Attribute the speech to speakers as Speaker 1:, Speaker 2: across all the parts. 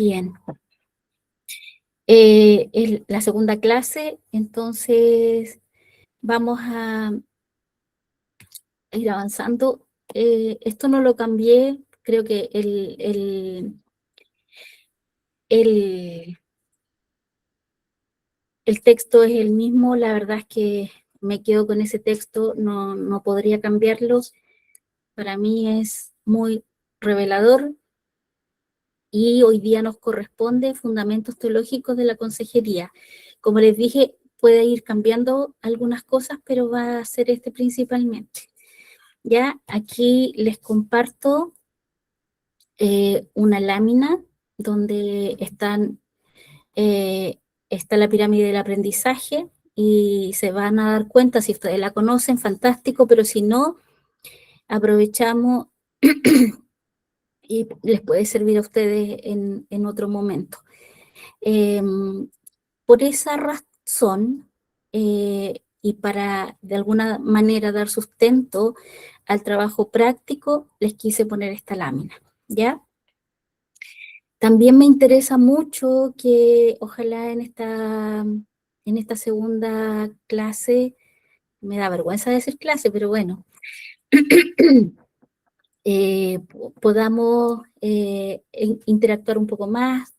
Speaker 1: Bien. La segunda clase, entonces vamos a ir avanzando. Esto no lo cambié, creo que el texto es el mismo, la verdad es que me quedo con ese texto, no podría cambiarlo. Para mí es muy revelador y hoy día nos corresponde Fundamentos Teológicos de la Consejería. Como les dije, puede ir cambiando algunas cosas, pero va a ser este principalmente. Ya, aquí les comparto una lámina donde está la pirámide del aprendizaje y se van a dar cuenta, si ustedes la conocen, fantástico, pero si no, aprovechamos y les puede servir a ustedes en otro momento. Por esa razón, y para de alguna manera dar sustento al trabajo práctico, les quise poner esta lámina, ¿ya? También me interesa mucho que ojalá en esta segunda clase, me da vergüenza decir clase, pero bueno, podamos interactuar un poco más.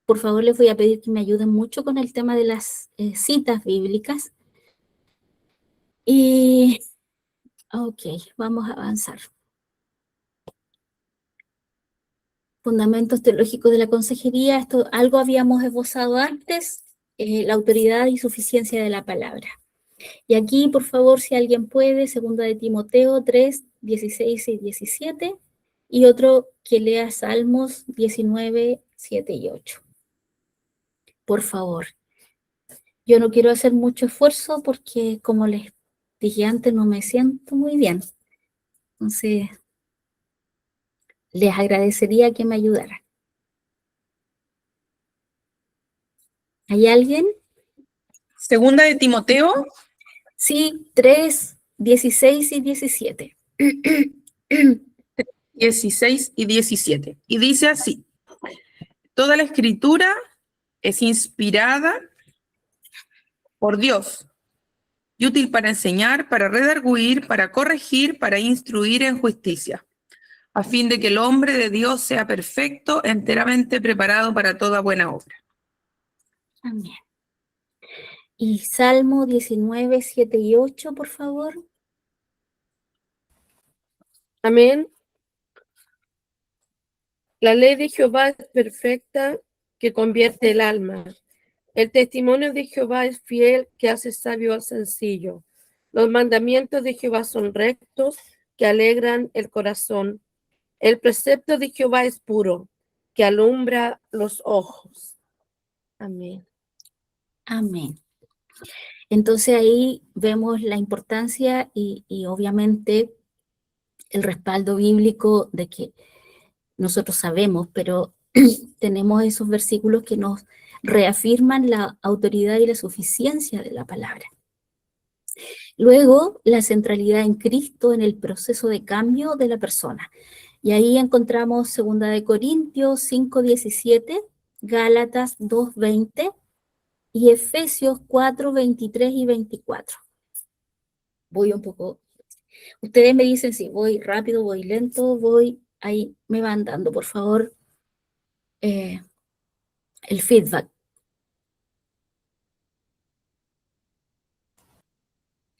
Speaker 1: Por favor, les voy a pedir que me ayuden mucho con el tema de las citas bíblicas. Y, ok, vamos a avanzar. Fundamentos teológicos de la consejería, esto algo habíamos esbozado antes, la autoridad y suficiencia de la palabra. Y aquí, por favor, si alguien puede, segunda de Timoteo 3, 16 y 17, y otro que lea Salmos 19, 7 y 8. Por favor. Yo no quiero hacer mucho esfuerzo porque, como les dije antes, no me siento muy bien. Entonces, les agradecería que me ayudaran. ¿Hay alguien?
Speaker 2: Segunda de Timoteo.
Speaker 1: Sí, 3, 16 y 17.
Speaker 2: 16 y 17. Y dice así: toda la escritura es inspirada por Dios y útil para enseñar, para redarguir, para corregir, para instruir en justicia, a fin de que el hombre de Dios sea perfecto, enteramente preparado para toda buena obra.
Speaker 1: Amén. Y Salmo 19, 7 y 8, por favor.
Speaker 3: Amén. La ley de Jehová es perfecta, que convierte el alma. El testimonio de Jehová es fiel, que hace sabio al sencillo. Los mandamientos de Jehová son rectos, que alegran el corazón. El precepto de Jehová es puro, que alumbra los ojos. Amén.
Speaker 1: Amén. Entonces ahí vemos la importancia y obviamente el respaldo bíblico de que nosotros sabemos, pero tenemos esos versículos que nos reafirman la autoridad y la suficiencia de la palabra. Luego, la centralidad en Cristo en el proceso de cambio de la persona. Y ahí encontramos 2 de Corintios 5:17, Gálatas 2:20 y Efesios 4:23 y 24. Voy un poco. Ustedes me dicen si voy rápido, voy lento, voy. Ahí me van dando, por favor, el feedback.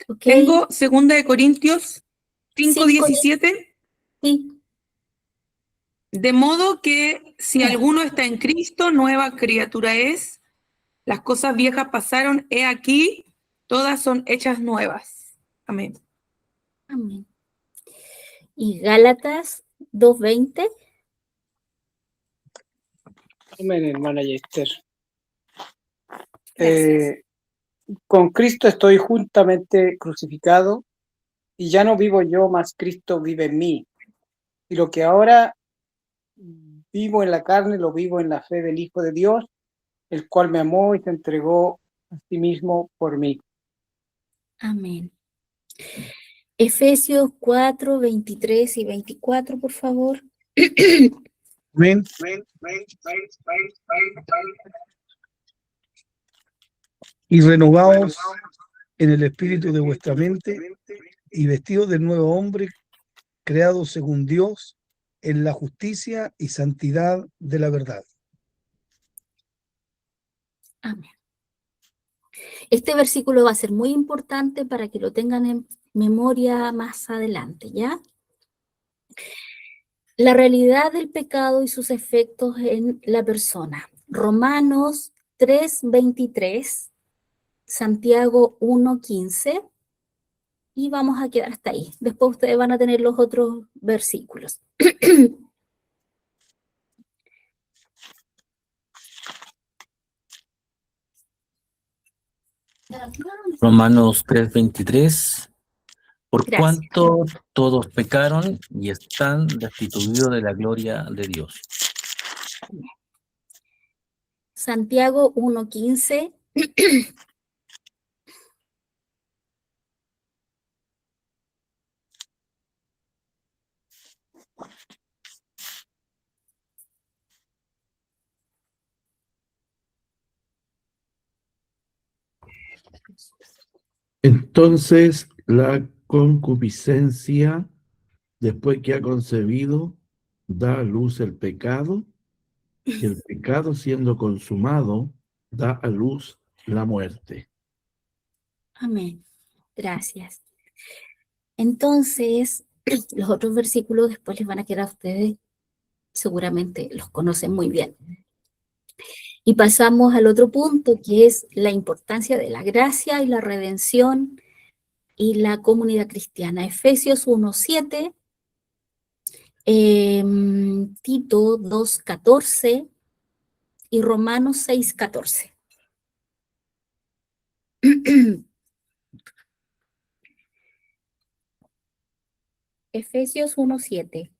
Speaker 1: ¿Ok?
Speaker 2: Tengo segunda de Corintios 5:17.
Speaker 1: Sí.
Speaker 2: De modo que si alguno está en Cristo, nueva criatura es. Las cosas viejas pasaron, he aquí, todas son hechas nuevas. Amén.
Speaker 1: Amén. Y Gálatas 2:20.
Speaker 4: Amén, hermana Yester.
Speaker 1: Gracias.
Speaker 4: Con Cristo estoy juntamente crucificado y ya no vivo yo, mas Cristo vive en mí. Y lo que ahora vivo en la carne, lo vivo en la fe del Hijo de Dios, el cual me amó y se entregó a sí mismo por mí.
Speaker 1: Amén. Efesios 4:23 y 24, por favor.
Speaker 5: Amén. Y renovaos en el espíritu de vuestra mente y vestidos del nuevo hombre, creado según Dios, en la justicia y santidad de la verdad.
Speaker 1: Amén. Este versículo va a ser muy importante para que lo tengan en memoria más adelante, ¿ya? La realidad del pecado y sus efectos en la persona. Romanos 3:23, Santiago 1:15, y vamos a quedar hasta ahí. Después ustedes van a tener los otros versículos.
Speaker 6: Romanos 3:23. Por
Speaker 1: Gracias.
Speaker 6: cuanto todos pecaron y están destituidos de la gloria de Dios.
Speaker 1: Santiago 1:15.
Speaker 7: Entonces la concupiscencia, después que ha concebido, da a luz el pecado, y el pecado siendo consumado, da a luz la muerte.
Speaker 1: Amén. Gracias. Entonces, los otros versículos después les van a quedar a ustedes, seguramente los conocen muy bien. Y pasamos al otro punto, que es la importancia de la gracia y la redención y la comunidad cristiana. Efesios 1:7, Tito 2:14 y Romanos 6:14. Efesios 1:7,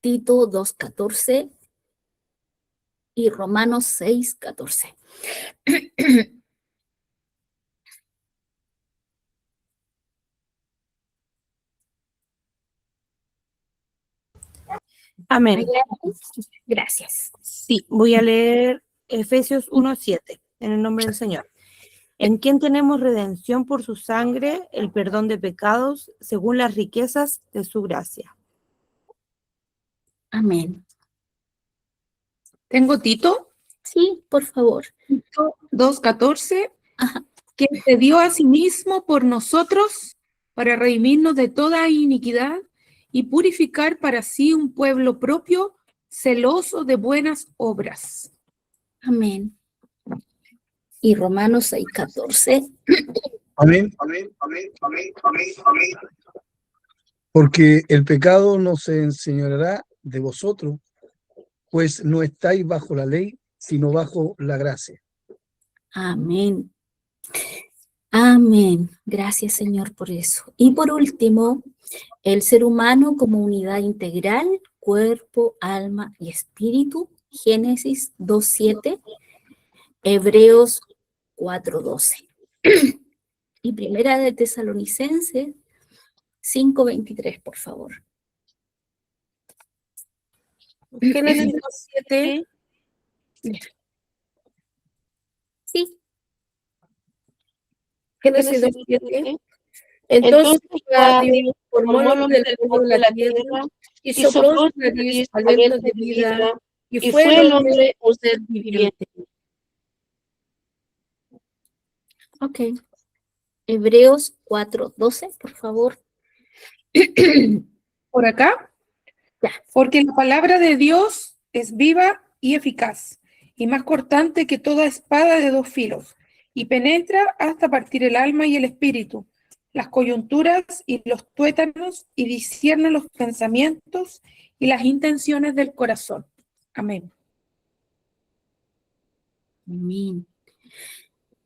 Speaker 1: Tito 2:14 y Romanos 6:14.
Speaker 8: Amén.
Speaker 1: Gracias.
Speaker 8: Sí, voy a leer Efesios 1:7, en el nombre del Señor. En quien tenemos redención por su sangre, el perdón de pecados, según las riquezas de su gracia.
Speaker 1: Amén.
Speaker 2: Tengo Tito
Speaker 1: Sí, por favor.
Speaker 2: 2:14,
Speaker 1: Ajá.
Speaker 2: que se dio a sí mismo por nosotros para redimirnos de toda iniquidad y purificar para sí un pueblo propio, celoso de buenas obras.
Speaker 1: Amén. Y Romanos 6:14.
Speaker 5: Amén. Porque el pecado no se enseñoreará de vosotros, pues no estáis bajo la ley, sino bajo la gracia.
Speaker 1: Amén. Amén. Gracias, Señor, por eso. Y por último, el ser humano como unidad integral, cuerpo, alma y espíritu. Génesis 2:7, Hebreos 4:12. Y Primera de Tesalonicenses 5:23, por favor.
Speaker 8: Génesis 2:7.
Speaker 1: Sí.
Speaker 3: Génesis 2:7. Entonces Dios formó el hombre del polvo de la tierra y sopló en su nariz aliento de vida, y fue el hombre un ser viviente.
Speaker 1: Ok. Hebreos 4:12, por favor.
Speaker 2: Por acá,
Speaker 1: Ya.
Speaker 2: porque la palabra de Dios es viva y eficaz, y más cortante que toda espada de dos filos, y penetra hasta partir el alma y el espíritu, las coyunturas y los tuétanos, y discierne los pensamientos y las intenciones del corazón. Amén.
Speaker 1: Amén.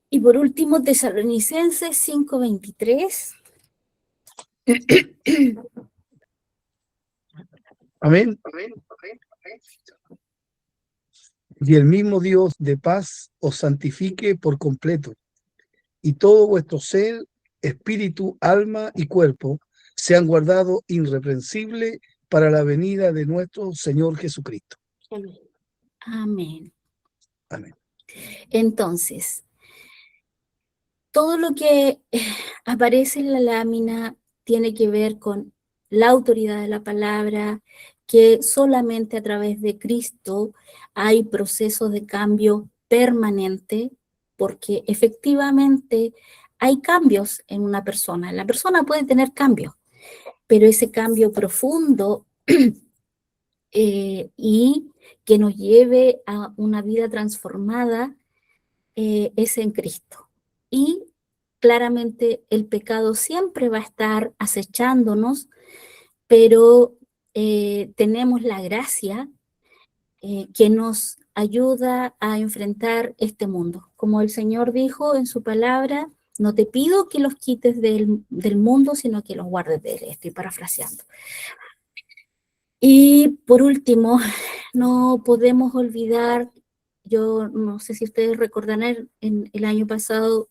Speaker 1: Y por último, Tesalonicenses 5:23.
Speaker 5: Amén. Y el mismo Dios de paz os santifique por completo, y todo vuestro ser, espíritu, alma y cuerpo sean guardados irreprensible para la venida de nuestro Señor Jesucristo.
Speaker 1: Amén.
Speaker 5: Amén.
Speaker 1: Entonces, todo lo que aparece en la lámina tiene que ver con la autoridad de la palabra, que solamente a través de Cristo hay procesos de cambio permanente, porque efectivamente hay cambios en una persona. La persona puede tener cambios, pero ese cambio profundo y que nos lleve a una vida transformada es en Cristo. Y claramente el pecado siempre va a estar acechándonos, pero tenemos la gracia que nos ayuda a enfrentar este mundo. Como el Señor dijo en su palabra, no te pido que los quites del mundo, sino que los guardes de él. Estoy parafraseando. Y por último, no podemos olvidar, yo no sé si ustedes recordarán, en el año pasado,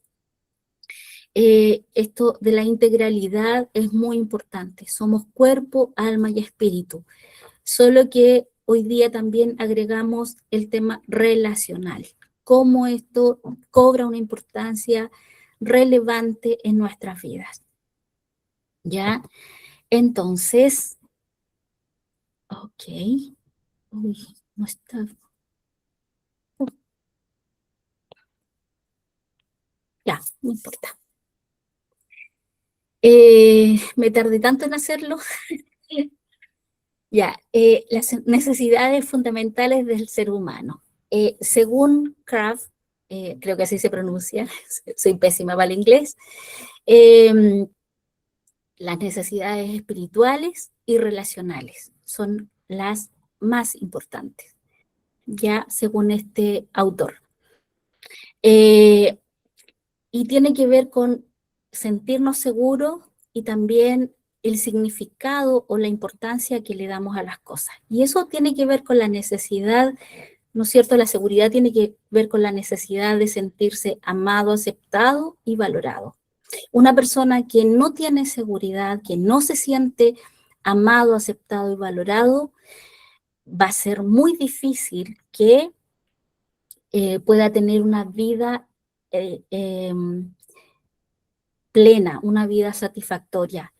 Speaker 1: esto de la integralidad es muy importante. Somos cuerpo, alma y espíritu. Solo que hoy día también agregamos el tema relacional. Cómo esto cobra una importancia relevante en nuestras vidas. ¿Ya? Entonces, ok. Uy, no está. Ya, no importa. Me tardé tanto en hacerlo. Ya, las necesidades fundamentales del ser humano. Según Kraft, creo que así se pronuncia, soy pésima para el inglés, las necesidades espirituales y relacionales son las más importantes, ya según este autor. Y tiene que ver con sentirnos seguros y también el significado o la importancia que le damos a las cosas. Y eso tiene que ver con la necesidad, ¿no es cierto? La seguridad tiene que ver con la necesidad de sentirse amado, aceptado y valorado. Una persona que no tiene seguridad, que no se siente amado, aceptado y valorado, va a ser muy difícil que pueda tener una vida plena, una vida satisfactoria,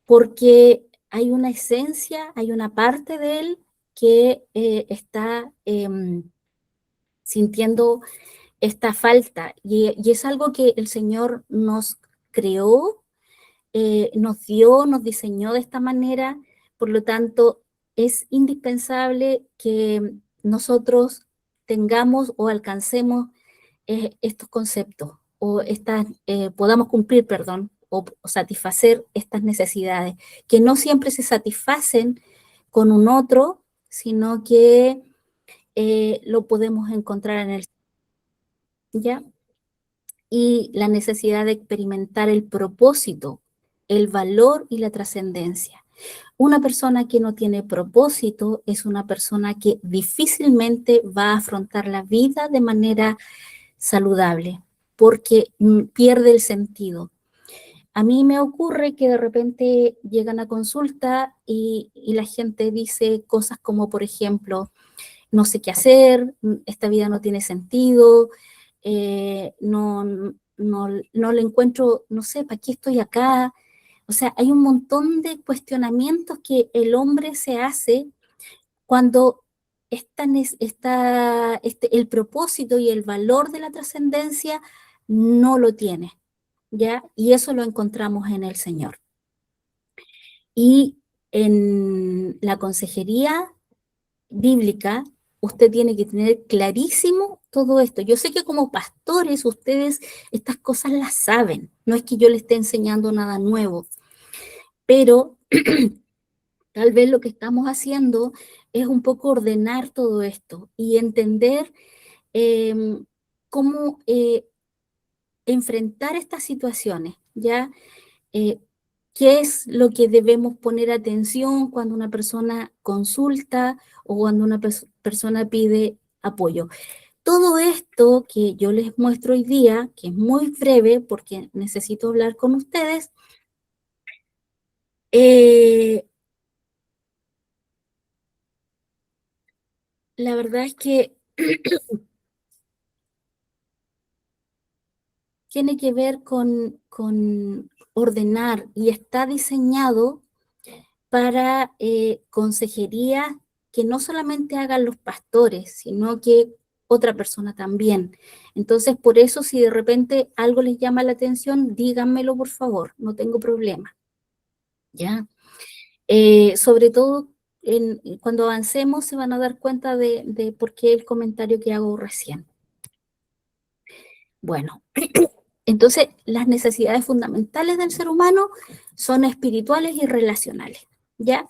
Speaker 1: porque hay una esencia, hay una parte de él que está sintiendo esta falta, y es algo que el Señor nos creó, nos dio, nos diseñó de esta manera, por lo tanto, es indispensable que nosotros tengamos o alcancemos estos conceptos, o podamos cumplir, perdón, o satisfacer estas necesidades, que no siempre se satisfacen con un otro, sino que lo podemos encontrar en el, ¿ya? Y la necesidad de experimentar el propósito, el valor y la trascendencia. Una persona que no tiene propósito es una persona que difícilmente va a afrontar la vida de manera saludable, porque pierde el sentido. A mí me ocurre que de repente llegan a consulta y la gente dice cosas como, por ejemplo, no sé qué hacer, esta vida no tiene sentido, no le encuentro, no sé, ¿para qué estoy acá? O sea, hay un montón de cuestionamientos que el hombre se hace cuando el propósito y el valor de la trascendencia no lo tiene, ¿ya? Y eso lo encontramos en el Señor. Y en la consejería bíblica, usted tiene que tener clarísimo todo esto. Yo sé que como pastores ustedes estas cosas las saben, no es que yo les esté enseñando nada nuevo, pero tal vez lo que estamos haciendo es un poco ordenar todo esto y entender cómo enfrentar estas situaciones, ¿ya? ¿Qué es lo que debemos poner atención cuando una persona consulta o cuando una persona pide apoyo? Todo esto que yo les muestro hoy día, que es muy breve porque necesito hablar con ustedes, la verdad es que tiene que ver con ordenar y está diseñado para consejería que no solamente hagan los pastores, sino que otra persona también. Entonces, por eso, si de repente algo les llama la atención, díganmelo, por favor, no tengo problema. ¿Ya? Sobre todo, cuando avancemos se van a dar cuenta de por qué el comentario que hago recién. Bueno, entonces las necesidades fundamentales del ser humano son espirituales y relacionales, ¿ya?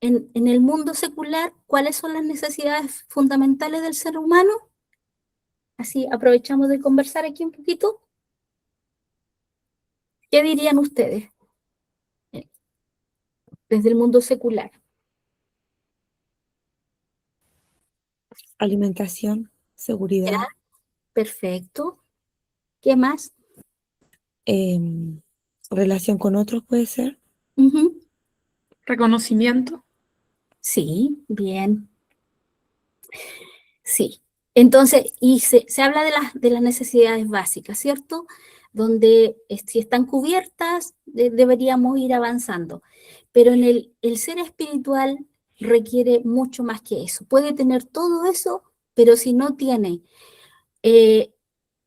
Speaker 1: En el mundo secular, ¿cuáles son las necesidades fundamentales del ser humano? Así aprovechamos de conversar aquí un poquito. ¿Qué dirían ustedes desde el mundo secular?
Speaker 8: Alimentación, seguridad,
Speaker 1: ¿Ya? Perfecto. ¿Qué más?
Speaker 8: relación con otros puede ser.
Speaker 1: Ujú.
Speaker 2: Reconocimiento.
Speaker 1: Sí, bien. Sí. Entonces, y se habla de las necesidades básicas, ¿cierto? Donde si están cubiertas, deberíamos ir avanzando. Pero en el ser espiritual requiere mucho más que eso. Puede tener todo eso, pero si no tiene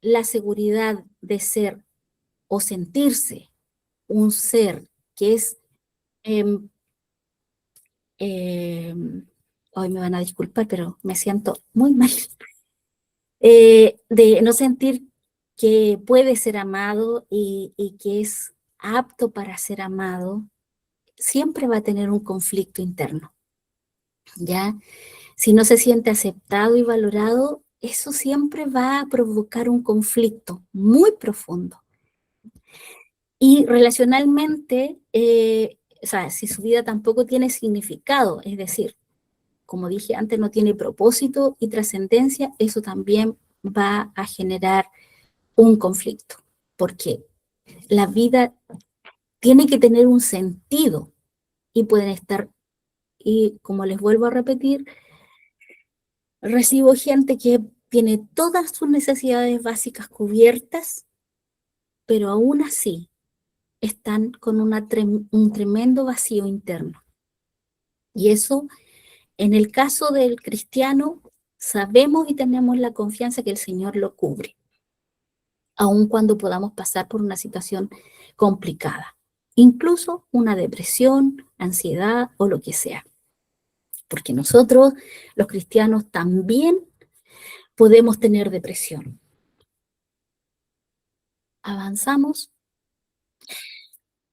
Speaker 1: la seguridad de ser o sentirse un ser que es em, hoy me van a disculpar, pero me siento muy mal, de no sentir que puede ser amado y que es apto para ser amado, siempre va a tener un conflicto interno, ¿ya? Si no se siente aceptado y valorado, eso siempre va a provocar un conflicto muy profundo. Y relacionalmente, o sea, si su vida tampoco tiene significado, es decir, como dije antes, no tiene propósito y trascendencia, eso también va a generar un conflicto, porque la vida tiene que tener un sentido y pueden estar, y como les vuelvo a repetir, recibo gente que tiene todas sus necesidades básicas cubiertas, pero aún así están con un tremendo vacío interno. Y eso, en el caso del cristiano, sabemos y tenemos la confianza que el Señor lo cubre, aun cuando podamos pasar por una situación complicada, incluso una depresión, ansiedad o lo que sea. Porque nosotros, los cristianos, también podemos tener depresión. Avanzamos.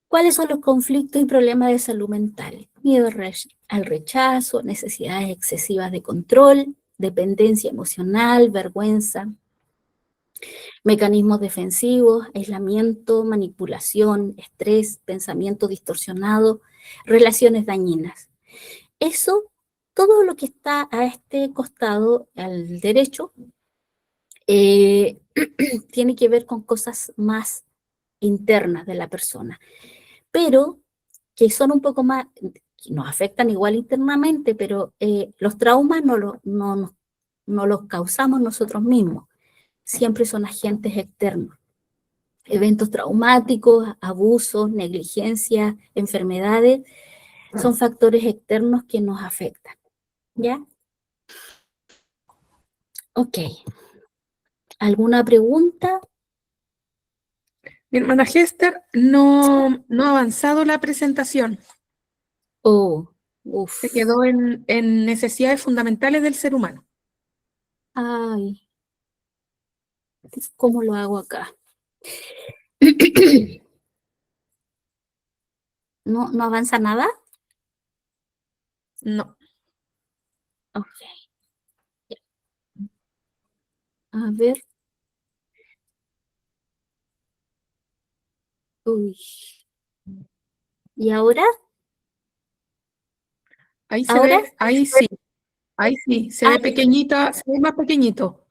Speaker 1: ¿Cuáles son los conflictos y problemas de salud mental? Miedo al rechazo, necesidades excesivas de control, dependencia emocional, vergüenza, mecanismos defensivos, aislamiento, manipulación, estrés, pensamiento distorsionado, relaciones dañinas. Eso, todo lo que está a este costado, al derecho, tiene que ver con cosas más internas de la persona, pero que son un poco más, que nos afectan igual internamente, pero los traumas no los causamos nosotros mismos, siempre son agentes externos. Eventos traumáticos, abusos, negligencia, enfermedades, son factores externos que nos afectan. ¿Ya? Ok. ¿Alguna pregunta?
Speaker 2: Mi hermana Hester no ha avanzado la presentación.
Speaker 1: Oh, uf.
Speaker 2: Se quedó en necesidades fundamentales del ser humano.
Speaker 1: Ay, ¿cómo lo hago acá? ¿No avanza nada?
Speaker 2: No.
Speaker 1: Ok. A ver. Uy. ¿Y ahora?
Speaker 2: Ahí se
Speaker 1: ¿Ahora?
Speaker 2: ve, ahí sí, se ve pequeñita, se ve más pequeñito.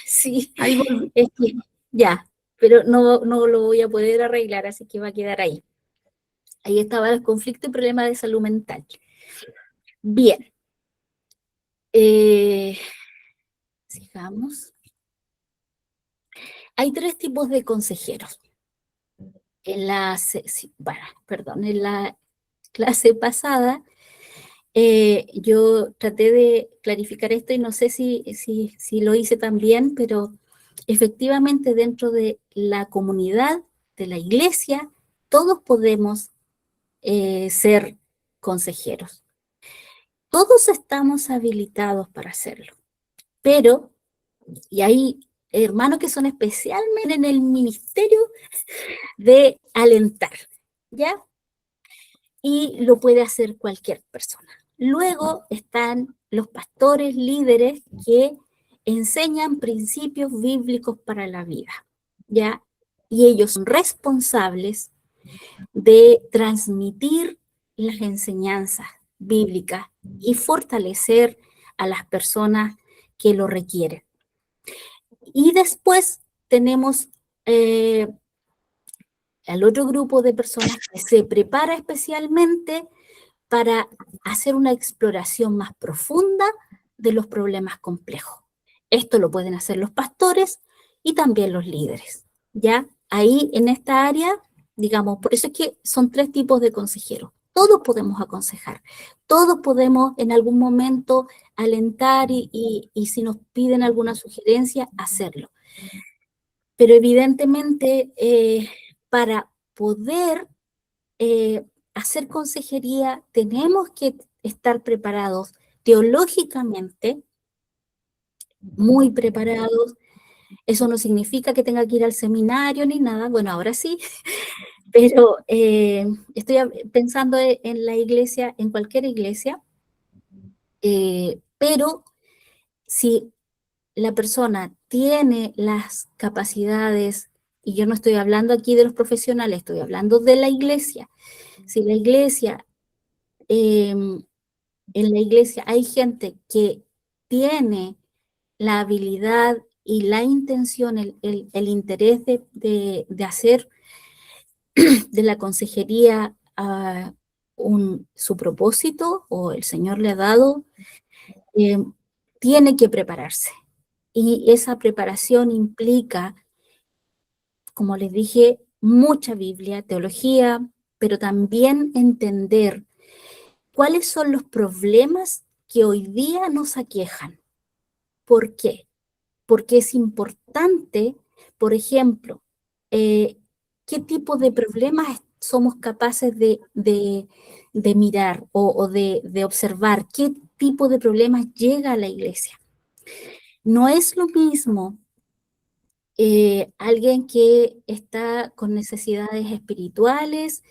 Speaker 1: Sí,
Speaker 2: Ahí volví.
Speaker 1: es que ya, pero no lo voy a poder arreglar, así que va a quedar ahí. Ahí estaba el conflicto y problema de salud mental. Bien. Sigamos. Hay 3 tipos de consejeros. En la clase pasada, yo traté de clarificar esto y no sé si lo hice también, pero efectivamente dentro de la comunidad, de la iglesia, todos podemos ser consejeros. Todos estamos habilitados para hacerlo, pero, y hay hermanos que son especialmente en el ministerio de alentar, ¿ya? Y lo puede hacer cualquier persona. Luego están los pastores líderes que enseñan principios bíblicos para la vida, ¿ya? Y ellos son responsables de transmitir las enseñanzas bíblicas y fortalecer a las personas que lo requieren. Y después tenemos al otro grupo de personas que se prepara especialmente para hacer una exploración más profunda de los problemas complejos. Esto lo pueden hacer los pastores y también los líderes, ¿ya? Ahí en esta área, digamos, por eso es que son 3 tipos de consejeros. Todos podemos aconsejar, todos podemos en algún momento alentar y si nos piden alguna sugerencia, hacerlo. Pero evidentemente, para poder hacer consejería, tenemos que estar preparados teológicamente, muy preparados. Eso no significa que tenga que ir al seminario ni nada, bueno, ahora sí, pero estoy pensando en la iglesia, en cualquier iglesia, pero si la persona tiene las capacidades, y yo no estoy hablando aquí de los profesionales, estoy hablando de la iglesia. Si la iglesia, en la iglesia hay gente que tiene la habilidad y la intención, el interés de hacer de la consejería su propósito, o el Señor le ha dado, tiene que prepararse. Y esa preparación implica, como les dije, mucha Biblia, teología, pero también entender cuáles son los problemas que hoy día nos aquejan. ¿Por qué? Porque es importante, por ejemplo, qué tipo de problemas somos capaces de mirar o de observar, qué tipo de problemas llega a la iglesia. No es lo mismo alguien que está con necesidades espirituales,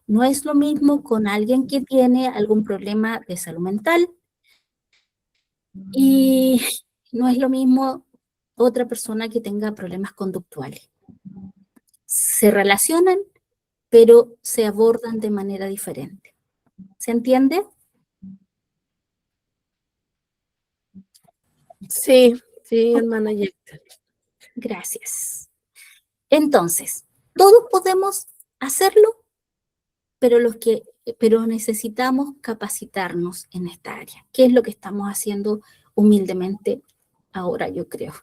Speaker 1: no es lo mismo con alguien que tiene algún problema de salud mental, y no es lo mismo otra persona que tenga problemas conductuales. Se relacionan, pero se abordan de manera diferente. ¿Se entiende?
Speaker 3: Sí, hermana Yecta.
Speaker 1: Gracias. Entonces, todos podemos hacerlo, pero necesitamos capacitarnos en esta área, que es lo que estamos haciendo humildemente ahora, yo creo.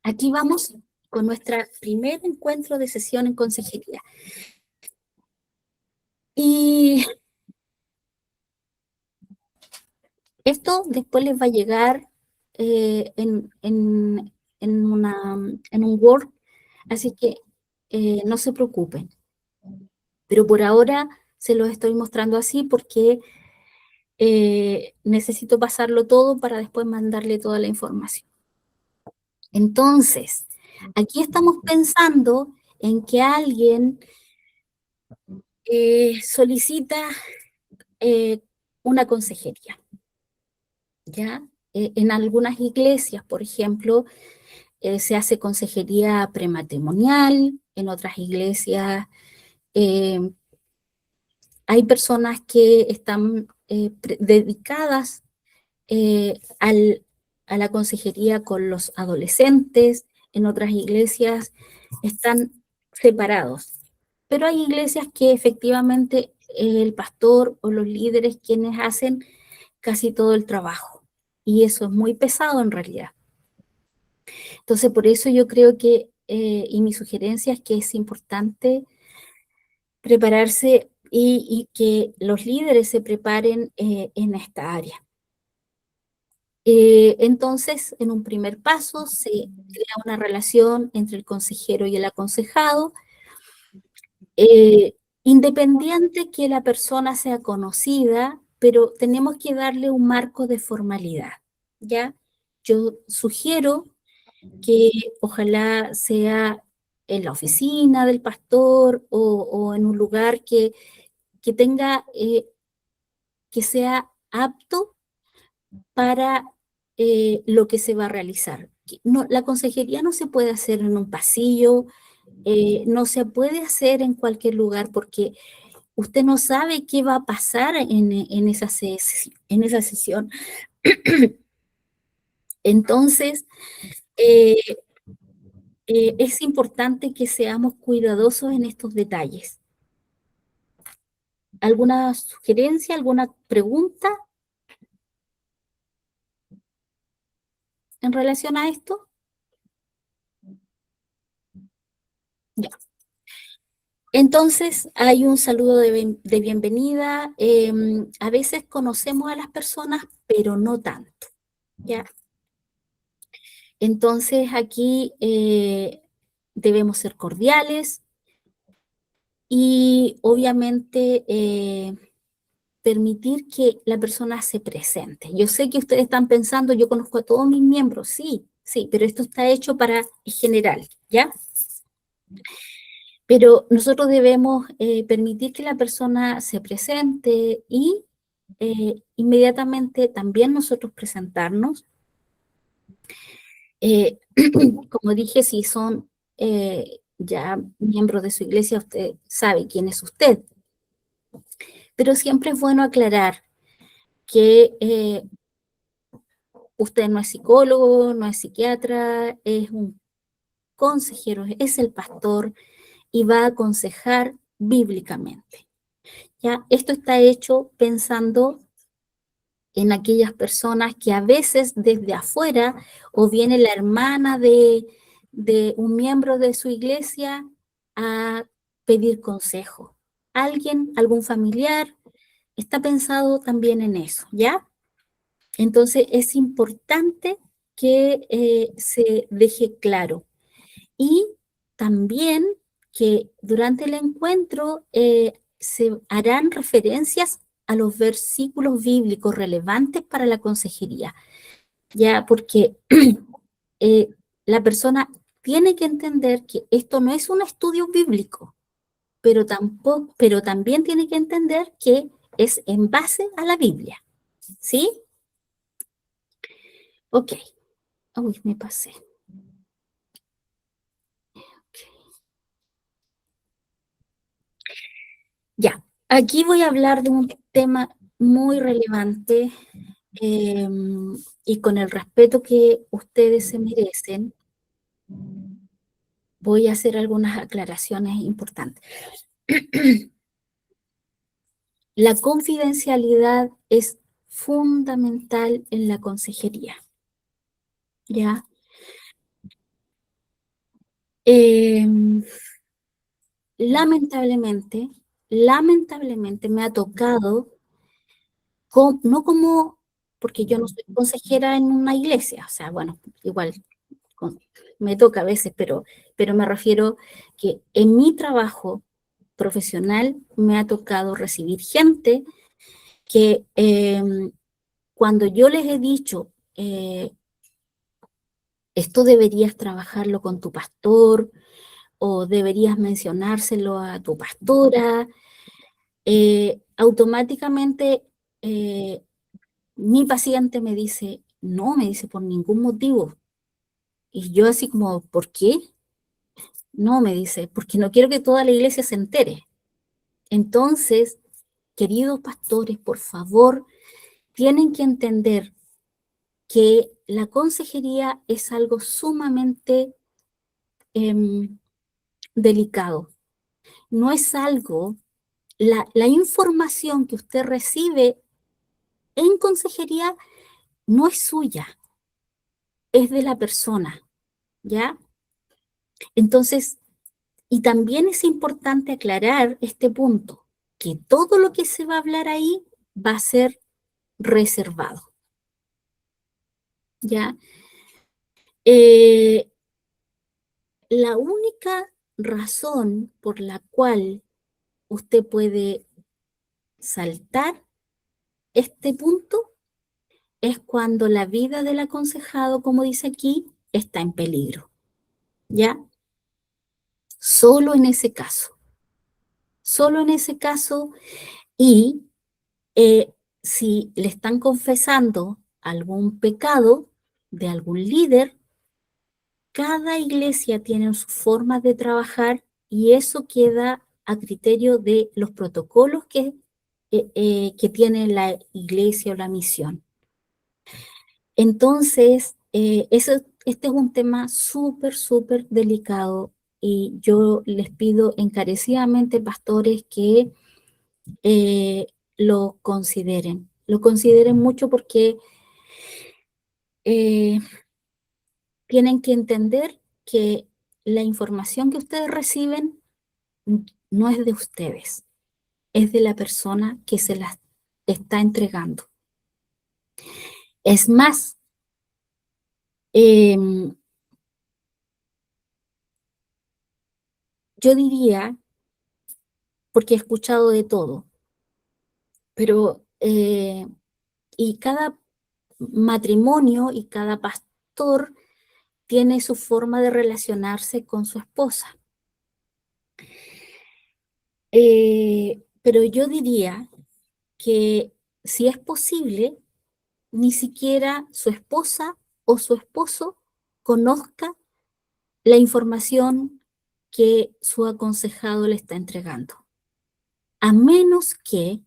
Speaker 1: Aquí vamos con nuestro primer encuentro de sesión en consejería. Y esto después les va a llegar en un Word, así que no se preocupen. Pero por ahora se los estoy mostrando así porque necesito pasarlo todo para después mandarle toda la información. Entonces, aquí estamos pensando en que alguien solicita una consejería, ¿ya? En algunas iglesias, por ejemplo, se hace consejería prematrimonial, en otras iglesias hay personas que están dedicadas a la consejería con los adolescentes, en otras iglesias están separados. pero hay iglesias que efectivamente el pastor o los líderes quienes hacen casi todo el trabajo. Y eso es muy pesado en realidad. Entonces, por eso yo creo que, y mi sugerencia es que es importante prepararse y que los líderes se preparen en esta área. Entonces, en un primer paso, se crea una relación entre el consejero y el aconsejado, independiente que la persona sea conocida, pero tenemos que darle un marco de formalidad, ¿ya? Yo sugiero que ojalá sea en la oficina del pastor o en un lugar que tenga, que sea apto para lo que se va a realizar. No, la consejería no se puede hacer en un pasillo, no se puede hacer en cualquier lugar porque usted no sabe qué va a pasar en esa sesión. Entonces, es importante que seamos cuidadosos en estos detalles. ¿Alguna sugerencia, alguna pregunta en relación a esto? Ya. Entonces, hay un saludo de bienvenida. A veces conocemos a las personas, pero no tanto, ¿ya? Entonces, aquí debemos ser cordiales y, obviamente, permitir que la persona se presente. Yo sé que ustedes están pensando, yo conozco a todos mis miembros, sí, sí, pero esto está hecho para en general, ¿ya? Pero nosotros debemos permitir que la persona se presente y inmediatamente también nosotros presentarnos. Como dije, si son ya miembros de su iglesia, usted sabe quién es usted. Pero siempre es bueno aclarar que usted no es psicólogo, no es psiquiatra, es un consejero, es el pastor y va a aconsejar bíblicamente. ¿Ya? Esto está hecho pensando en aquellas personas que a veces desde afuera o viene la hermana de un miembro de su iglesia a pedir consejo. Alguien, algún familiar, está pensado también en eso, ¿ya? Entonces es importante que se deje claro. Y también que durante el encuentro se harán referencias a los versículos bíblicos relevantes para la consejería, ya porque la persona tiene que entender que esto no es un estudio bíblico, pero también tiene que entender que es en base a la Biblia, ¿sí? Ok. Uy, me pasé. Ya, aquí voy a hablar de un tema muy relevante y con el respeto que ustedes se merecen, voy a hacer algunas aclaraciones importantes. La confidencialidad es fundamental en la consejería, ¿ya? Lamentablemente me ha tocado, no como, porque yo no soy consejera en una iglesia, o sea, bueno, igual me toca a veces, pero me refiero que en mi trabajo profesional me ha tocado recibir gente que cuando yo les he dicho, esto deberías trabajarlo con tu pastor o deberías mencionárselo a tu pastora, automáticamente mi paciente me dice, no, me dice, por ningún motivo. Y yo así como, ¿por qué? No, me dice, porque no quiero que toda la iglesia se entere. Entonces, queridos pastores, por favor, tienen que entender que la consejería es algo sumamente delicado. no es algo, la información que usted recibe en consejería no es suya, es de la persona, ¿ya? Entonces, y también es importante aclarar este punto, que todo lo que se va a hablar ahí va a ser reservado, ¿ya? La única razón por la cual usted puede saltar este punto es cuando la vida del aconsejado, como dice aquí, está en peligro, ¿ya? Solo en ese caso. Solo en ese caso y si le están confesando algún pecado de algún líder, cada iglesia tiene su forma de trabajar y eso queda a criterio de los protocolos que tiene la iglesia o la misión. Entonces, este es un tema súper, súper delicado y yo les pido encarecidamente, pastores, que lo consideren mucho porque tienen que entender que la información que ustedes reciben no es de ustedes, es de la persona que se las está entregando. Es más, yo diría, porque he escuchado de todo, pero y cada matrimonio y cada pastor tiene su forma de relacionarse con su esposa. Pero yo diría que si es posible, ni siquiera su esposa o su esposo conozca la información que su aconsejado le está entregando. A menos que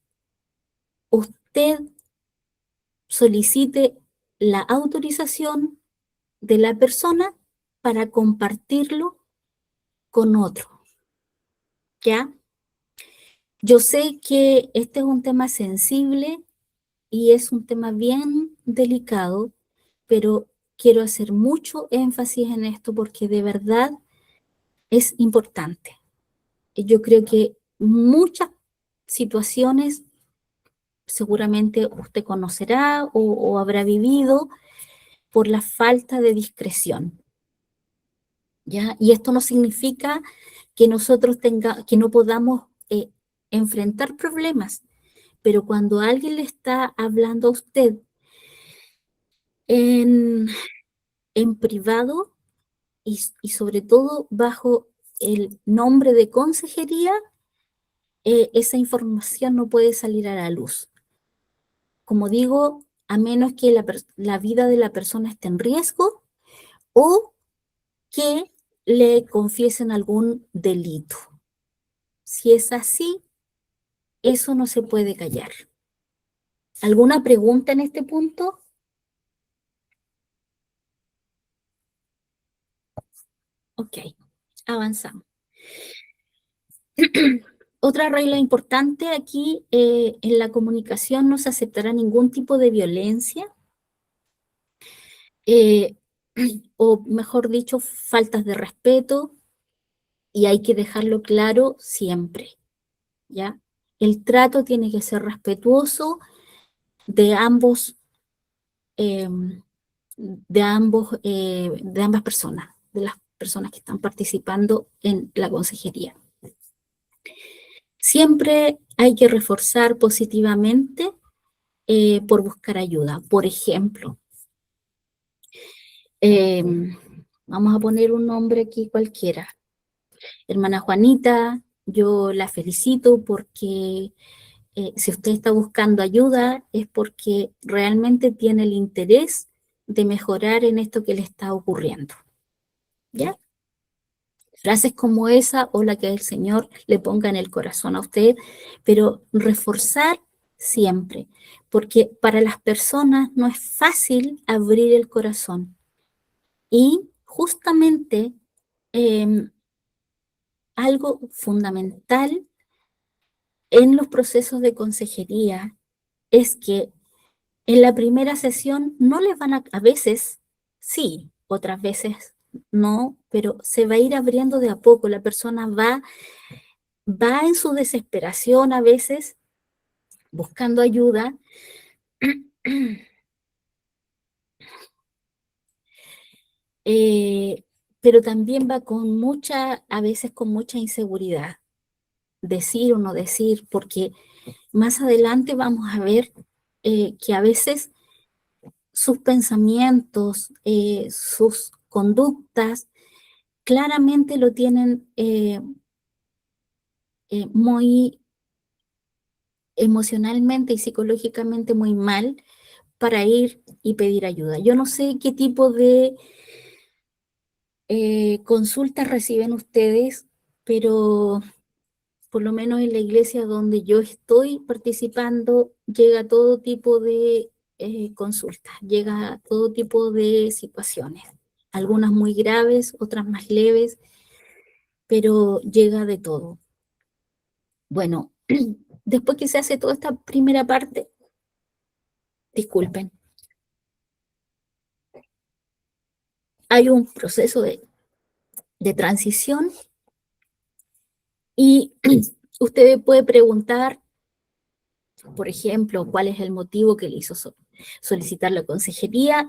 Speaker 1: usted solicite la autorización de la persona para compartirlo con otro, ¿ya? Yo sé que este es un tema sensible y es un tema bien delicado, pero quiero hacer mucho énfasis en esto porque de verdad es importante. Yo creo que muchas situaciones seguramente usted conocerá o habrá vivido por la falta de discreción, ¿ya? Y esto no significa que nosotros que no podamos enfrentar problemas, pero cuando alguien le está hablando a usted en privado y sobre todo bajo el nombre de consejería, esa información no puede salir a la luz. Como digo, a menos que la vida de la persona esté en riesgo o que le confiesen algún delito. Si es así, eso no se puede callar. ¿Alguna pregunta en este punto? Ok, avanzamos. Otra regla importante aquí, en la comunicación no se aceptará ningún tipo de violencia, o mejor dicho, faltas de respeto, y hay que dejarlo claro siempre, ¿ya? El trato tiene que ser respetuoso de ambos, de ambas personas, de las personas que están participando en la consejería. Siempre hay que reforzar positivamente por buscar ayuda. Por ejemplo, vamos a poner un nombre aquí cualquiera. Hermana Juanita, yo la felicito porque si usted está buscando ayuda es porque realmente tiene el interés de mejorar en esto que le está ocurriendo. ¿Ya? Frases como esa o la que el Señor le ponga en el corazón a usted, pero reforzar siempre, porque para las personas no es fácil abrir el corazón. Y justamente algo fundamental en los procesos de consejería es que en la primera sesión no les van a veces sí, otras veces no, pero se va a ir abriendo de a poco. La persona va en su desesperación a veces buscando ayuda. Pero también va con a veces con mucha inseguridad, decir o no decir, porque más adelante vamos a ver que a veces sus pensamientos, sus conductas, claramente lo tienen muy emocionalmente y psicológicamente muy mal para ir y pedir ayuda. Yo no sé qué tipo de consultas reciben ustedes, pero por lo menos en la iglesia donde yo estoy participando, llega todo tipo de consultas, llega todo tipo de situaciones, algunas muy graves, otras más leves, pero llega de todo. Bueno, después que se hace toda esta primera parte, disculpen, hay un proceso de transición y usted puede preguntar, por ejemplo, cuál es el motivo que le hizo solicitar la consejería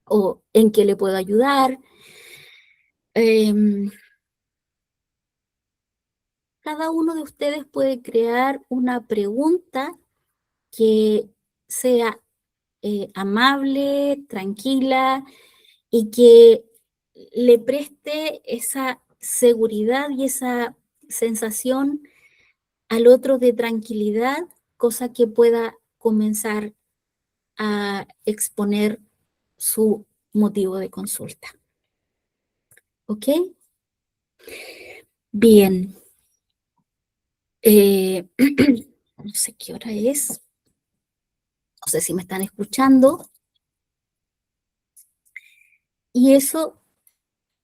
Speaker 1: o en qué le puedo ayudar. Cada uno de ustedes puede crear una pregunta que sea amable, tranquila y que le preste esa seguridad y esa sensación al otro de tranquilidad, cosa que pueda comenzar a exponer su motivo de consulta. ¿Ok? Bien. No sé qué hora es. No sé si me están escuchando. Y eso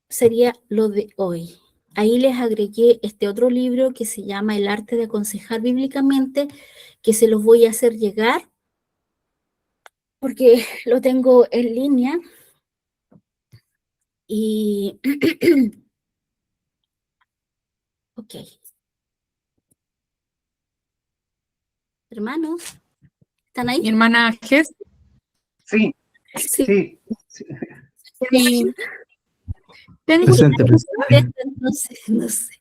Speaker 1: sería lo de hoy. Ahí les agregué este otro libro que se llama El arte de aconsejar bíblicamente, que se los voy a hacer llegar porque lo tengo en línea y ok. Hermanos, ¿están
Speaker 2: Mi
Speaker 1: ahí?
Speaker 2: hermana Jess,
Speaker 4: Sí,
Speaker 1: Sí.
Speaker 4: sí.
Speaker 2: sí, tengo
Speaker 7: Presente,
Speaker 1: No sé.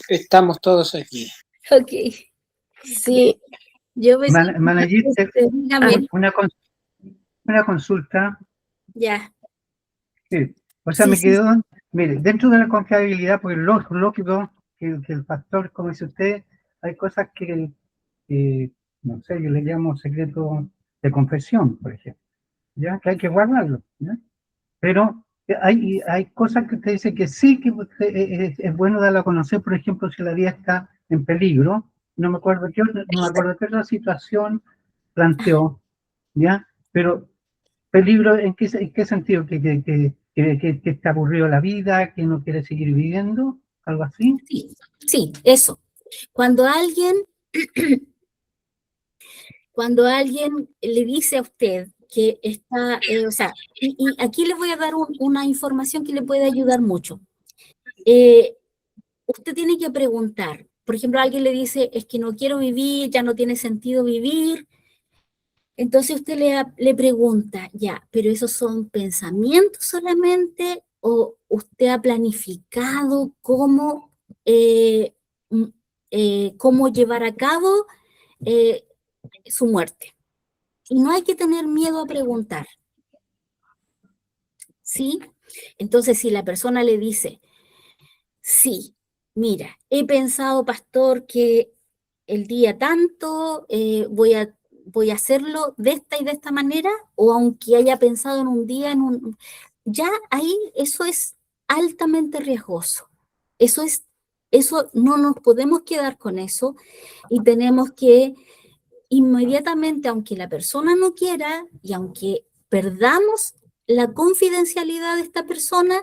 Speaker 4: Estamos todos aquí.
Speaker 1: Ok. Sí, yo me
Speaker 9: Managiste
Speaker 1: dígame,
Speaker 9: una consulta.
Speaker 1: ya.
Speaker 9: Sí. O sea,
Speaker 1: Sí,
Speaker 9: me
Speaker 1: sí,
Speaker 9: quedó, mire, dentro de la confiabilidad, porque es lógico que el pastor, como dice usted, hay cosas que, no sé, yo le llamo secreto de confesión, por ejemplo, ¿ya? Que hay que guardarlo, ¿ya? Pero hay cosas que usted dice que sí, que es bueno darlo a conocer, por ejemplo, si la vida está en peligro. No me acuerdo qué otra situación planteó, ¿ya? Pero peligro, en qué sentido? ¿Que está aburrido la vida, que no quiere seguir viviendo? ¿Algo así?
Speaker 1: sí, sí, eso. Cuando alguien, cuando alguien le dice a usted que está, o sea, y aquí les voy a dar una información que le puede ayudar mucho. Usted tiene que preguntar, por ejemplo, alguien le dice, es que no quiero vivir, ya no tiene sentido vivir. Entonces usted le pregunta, ya, pero esos son pensamientos solamente o usted ha planificado eh, mm, cómo llevar a cabo eh, su muerte. Y no hay que tener miedo a preguntar, ¿sí? Entonces, si la persona le dice, sí, mira, he pensado, pastor, que el día tanto voy a hacerlo de esta y de esta manera, o aunque haya pensado en un día, ya ahí eso es altamente riesgoso. Eso no nos podemos quedar con eso y tenemos que inmediatamente, aunque la persona no quiera y aunque perdamos la confidencialidad de esta persona,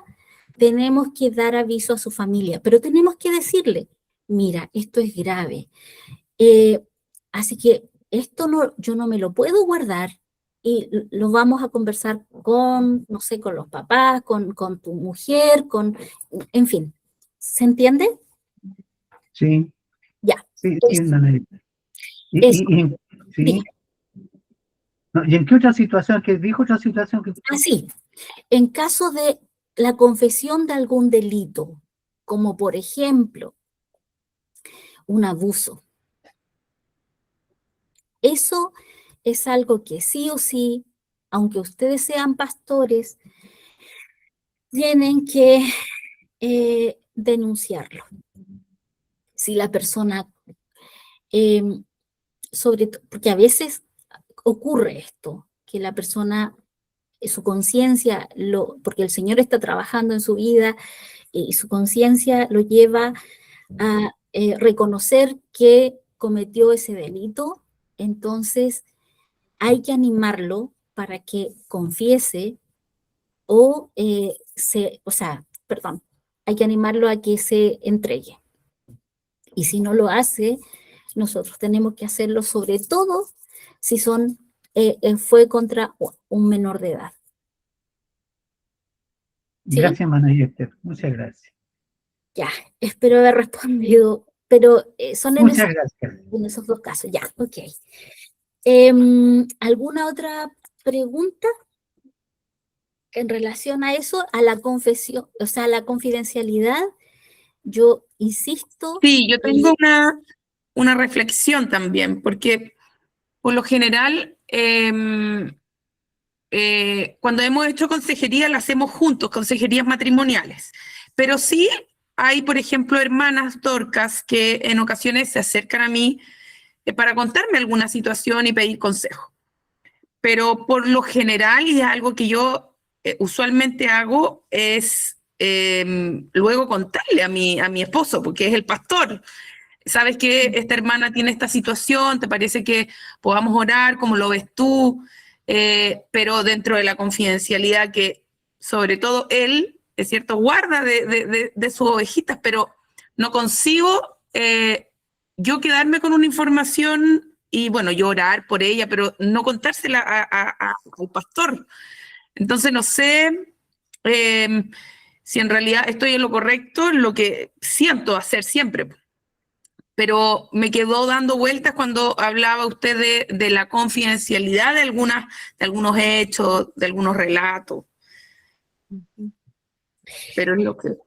Speaker 1: tenemos que dar aviso a su familia, pero tenemos que decirle, mira, esto es grave. Así que esto no, yo no me lo puedo guardar y lo vamos a conversar con, no sé, con los papás, con tu mujer, en fin. ¿Se entiende?
Speaker 9: Sí,
Speaker 1: Ya.
Speaker 9: sí, sí,
Speaker 1: Eso.
Speaker 9: Nanita.
Speaker 1: Eso.
Speaker 9: Sí.
Speaker 1: Dime.
Speaker 9: No, ¿y en qué otra situación? ¿Qué dijo otra situación?
Speaker 1: Así, en caso de la confesión de algún delito, como por ejemplo un abuso, eso es algo que sí o sí, aunque ustedes sean pastores, tienen que denunciarlo. Si la persona, porque a veces ocurre esto, que la persona, su conciencia, porque el Señor está trabajando en su vida y su conciencia lo lleva a reconocer que cometió ese delito, entonces hay que animarlo para que confiese hay que animarlo a que se entregue. Y si no lo hace, nosotros tenemos que hacerlo sobre todo si fue contra un menor de edad. ¿Sí?
Speaker 9: Gracias, hermana Esther. Muchas gracias.
Speaker 1: Ya, espero haber respondido, pero son
Speaker 9: Muchas gracias.
Speaker 1: en esos dos casos. Ya, ok. ¿Alguna otra pregunta en relación a eso, a la confesión, o sea, a la confidencialidad? Yo insisto.
Speaker 2: Sí, yo tengo una reflexión también, porque por lo general, cuando hemos hecho consejería, la hacemos juntos, consejerías matrimoniales. Pero sí hay, por ejemplo, hermanas dorcas que en ocasiones se acercan a mí para contarme alguna situación y pedir consejo. Pero por lo general, y es algo que yo usualmente hago, es luego contarle a mi esposo, porque es el pastor. ¿Sabes que esta hermana tiene esta situación? ¿Te parece que podamos orar? ¿Cómo lo ves tú? Pero dentro de la confidencialidad que, sobre todo él, es cierto, guarda de sus ovejitas, pero no consigo yo quedarme con una información y, bueno, yo orar por ella, pero no contársela al pastor. Entonces, no sé si en realidad estoy en lo correcto, en lo que siento hacer siempre. Pero me quedó dando vueltas cuando hablaba usted de la confidencialidad de algunos hechos, de algunos relatos. Pero es lo que...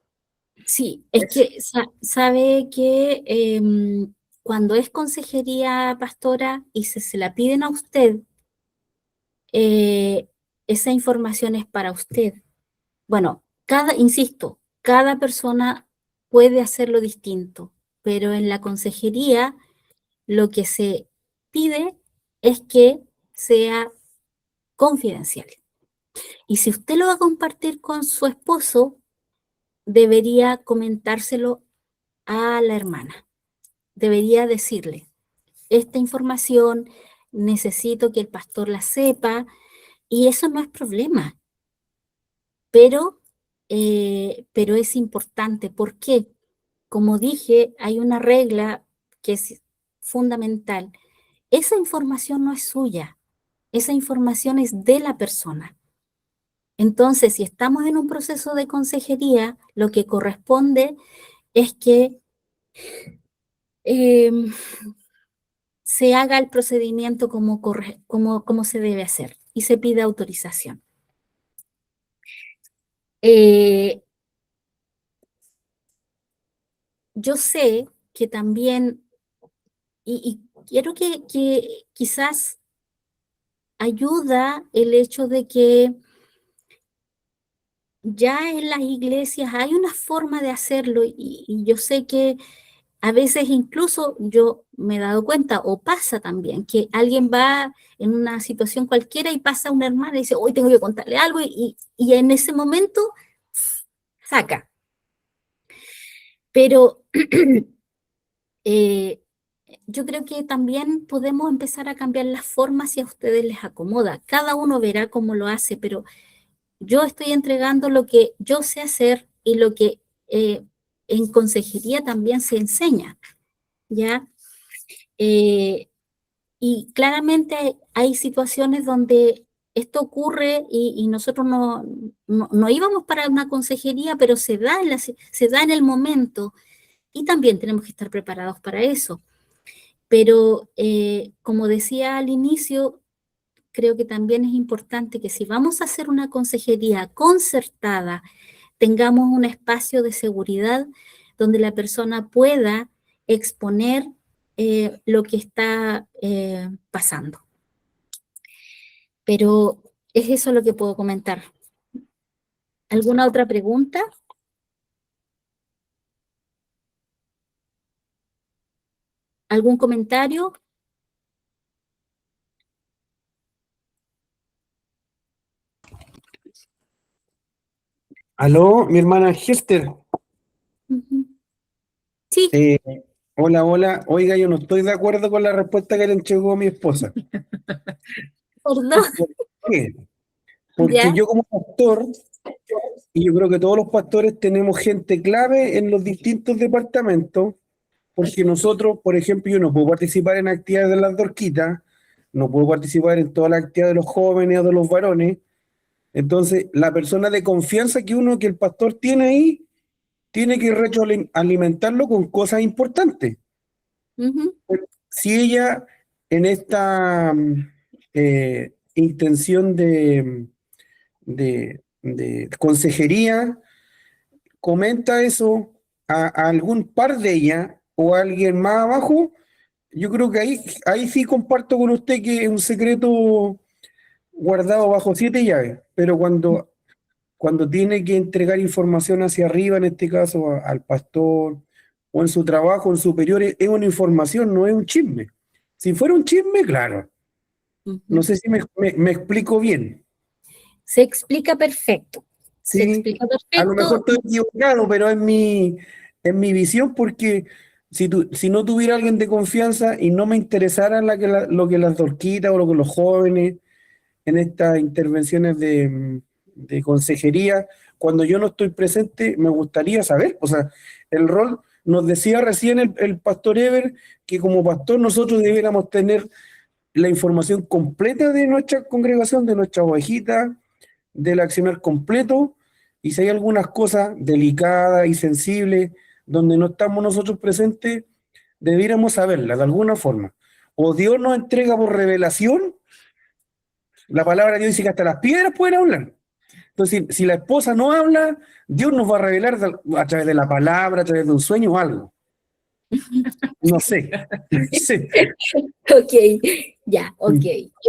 Speaker 1: Sí, es que sabe que cuando es consejería pastora y se la piden a usted, esa información es para usted. Bueno, insisto, cada persona puede hacerlo distinto, pero en la consejería lo que se pide es que sea confidencial. Y si usted lo va a compartir con su esposo, debería comentárselo a la hermana. Debería decirle, esta información necesito que el pastor la sepa, y eso no es problema. Pero es importante. ¿Por qué? Como dije, hay una regla que es fundamental. Esa información no es suya. Esa información es de la persona. Entonces, si estamos en un proceso de consejería, lo que corresponde es que se haga el procedimiento como se debe hacer y se pide autorización. Yo sé que también, y quiero que quizás ayuda el hecho de que ya en las iglesias hay una forma de hacerlo, y yo sé que a veces incluso yo me he dado cuenta, o pasa también, que alguien va en una situación cualquiera y pasa una hermana y dice, hoy tengo que contarle algo, y en ese momento saca. Pero yo creo que también podemos empezar a cambiar las formas si a ustedes les acomoda. Cada uno verá cómo lo hace, pero yo estoy entregando lo que yo sé hacer y lo que en consejería también se enseña, ¿ya? Y claramente hay situaciones donde esto ocurre y nosotros no íbamos para una consejería, pero se da en el momento y también tenemos que estar preparados para eso. Pero como decía al inicio, creo que también es importante que si vamos a hacer una consejería concertada, tengamos un espacio de seguridad donde la persona pueda exponer lo que está pasando. Pero es eso lo que puedo comentar. ¿Alguna otra pregunta? ¿Algún comentario?
Speaker 10: Aló, mi hermana Hester.
Speaker 1: Uh-huh. Sí.
Speaker 10: Hola, hola. Oiga, yo no estoy de acuerdo con la respuesta que le entregó mi esposa.
Speaker 1: Perdón.
Speaker 10: ¿Por qué? Porque
Speaker 1: ¿Ya?
Speaker 10: yo como pastor, y yo creo que todos los pastores tenemos gente clave en los distintos departamentos, porque nosotros, por ejemplo, yo no puedo participar en actividades de las dorquitas, no puedo participar en todas las actividades de los jóvenes o de los varones. Entonces, la persona de confianza que el pastor tiene ahí, tiene que retroalimentarlo con cosas importantes.
Speaker 1: Uh-huh.
Speaker 10: Si ella en esta intención de consejería comenta eso a algún par de ella o a alguien más abajo, yo creo que ahí sí comparto con usted que es un secreto guardado bajo 7 llaves, pero cuando tiene que entregar información hacia arriba, en este caso al pastor, o en su trabajo, en superiores, es una información, no es un chisme. Si fuera un chisme, claro.
Speaker 1: Uh-huh.
Speaker 10: No sé si me explico bien.
Speaker 1: Se explica perfecto. Se
Speaker 10: Sí,
Speaker 1: explica
Speaker 10: a lo mejor
Speaker 1: perfecto.
Speaker 10: estoy equivocado, pero es mi visión, porque si no tuviera alguien de confianza y no me interesara lo que las dorquitas o lo que los jóvenes en estas intervenciones de consejería, cuando yo no estoy presente, me gustaría saber, o sea, el rol, nos decía recién el pastor Ever, que como pastor nosotros debiéramos tener la información completa de nuestra congregación, de nuestra ovejita, del accionar completo, y si hay algunas cosas delicadas y sensibles donde no estamos nosotros presentes, debiéramos saberlas de alguna forma. O Dios nos entrega por revelación. La palabra de Dios dice que hasta las piedras pueden hablar. Entonces, si la esposa no habla, Dios nos va a revelar a través de la palabra, a través de un sueño o algo. No sé. Sí.
Speaker 1: Ok, ya, ok.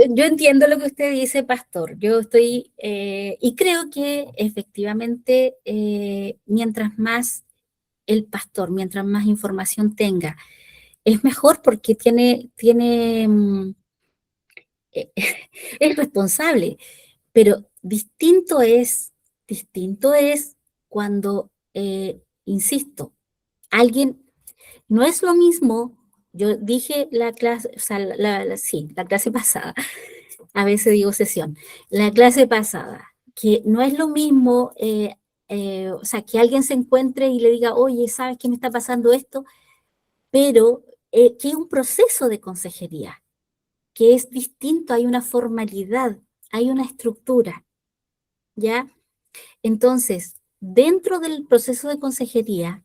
Speaker 1: Yo entiendo lo que usted dice, pastor. Yo estoy, y creo que efectivamente, mientras más el pastor, mientras más información tenga, es mejor porque es responsable. Pero distinto es cuando, insisto, alguien, no es lo mismo, yo dije la clase, o sea, sí, la clase pasada, a veces digo sesión, la clase pasada, que no es lo mismo, o sea, que alguien se encuentre y le diga, oye, ¿sabes qué me está pasando esto? Pero que es un proceso de consejería, que es distinto, hay una formalidad, hay una estructura, ¿ya? Entonces, dentro del proceso de consejería,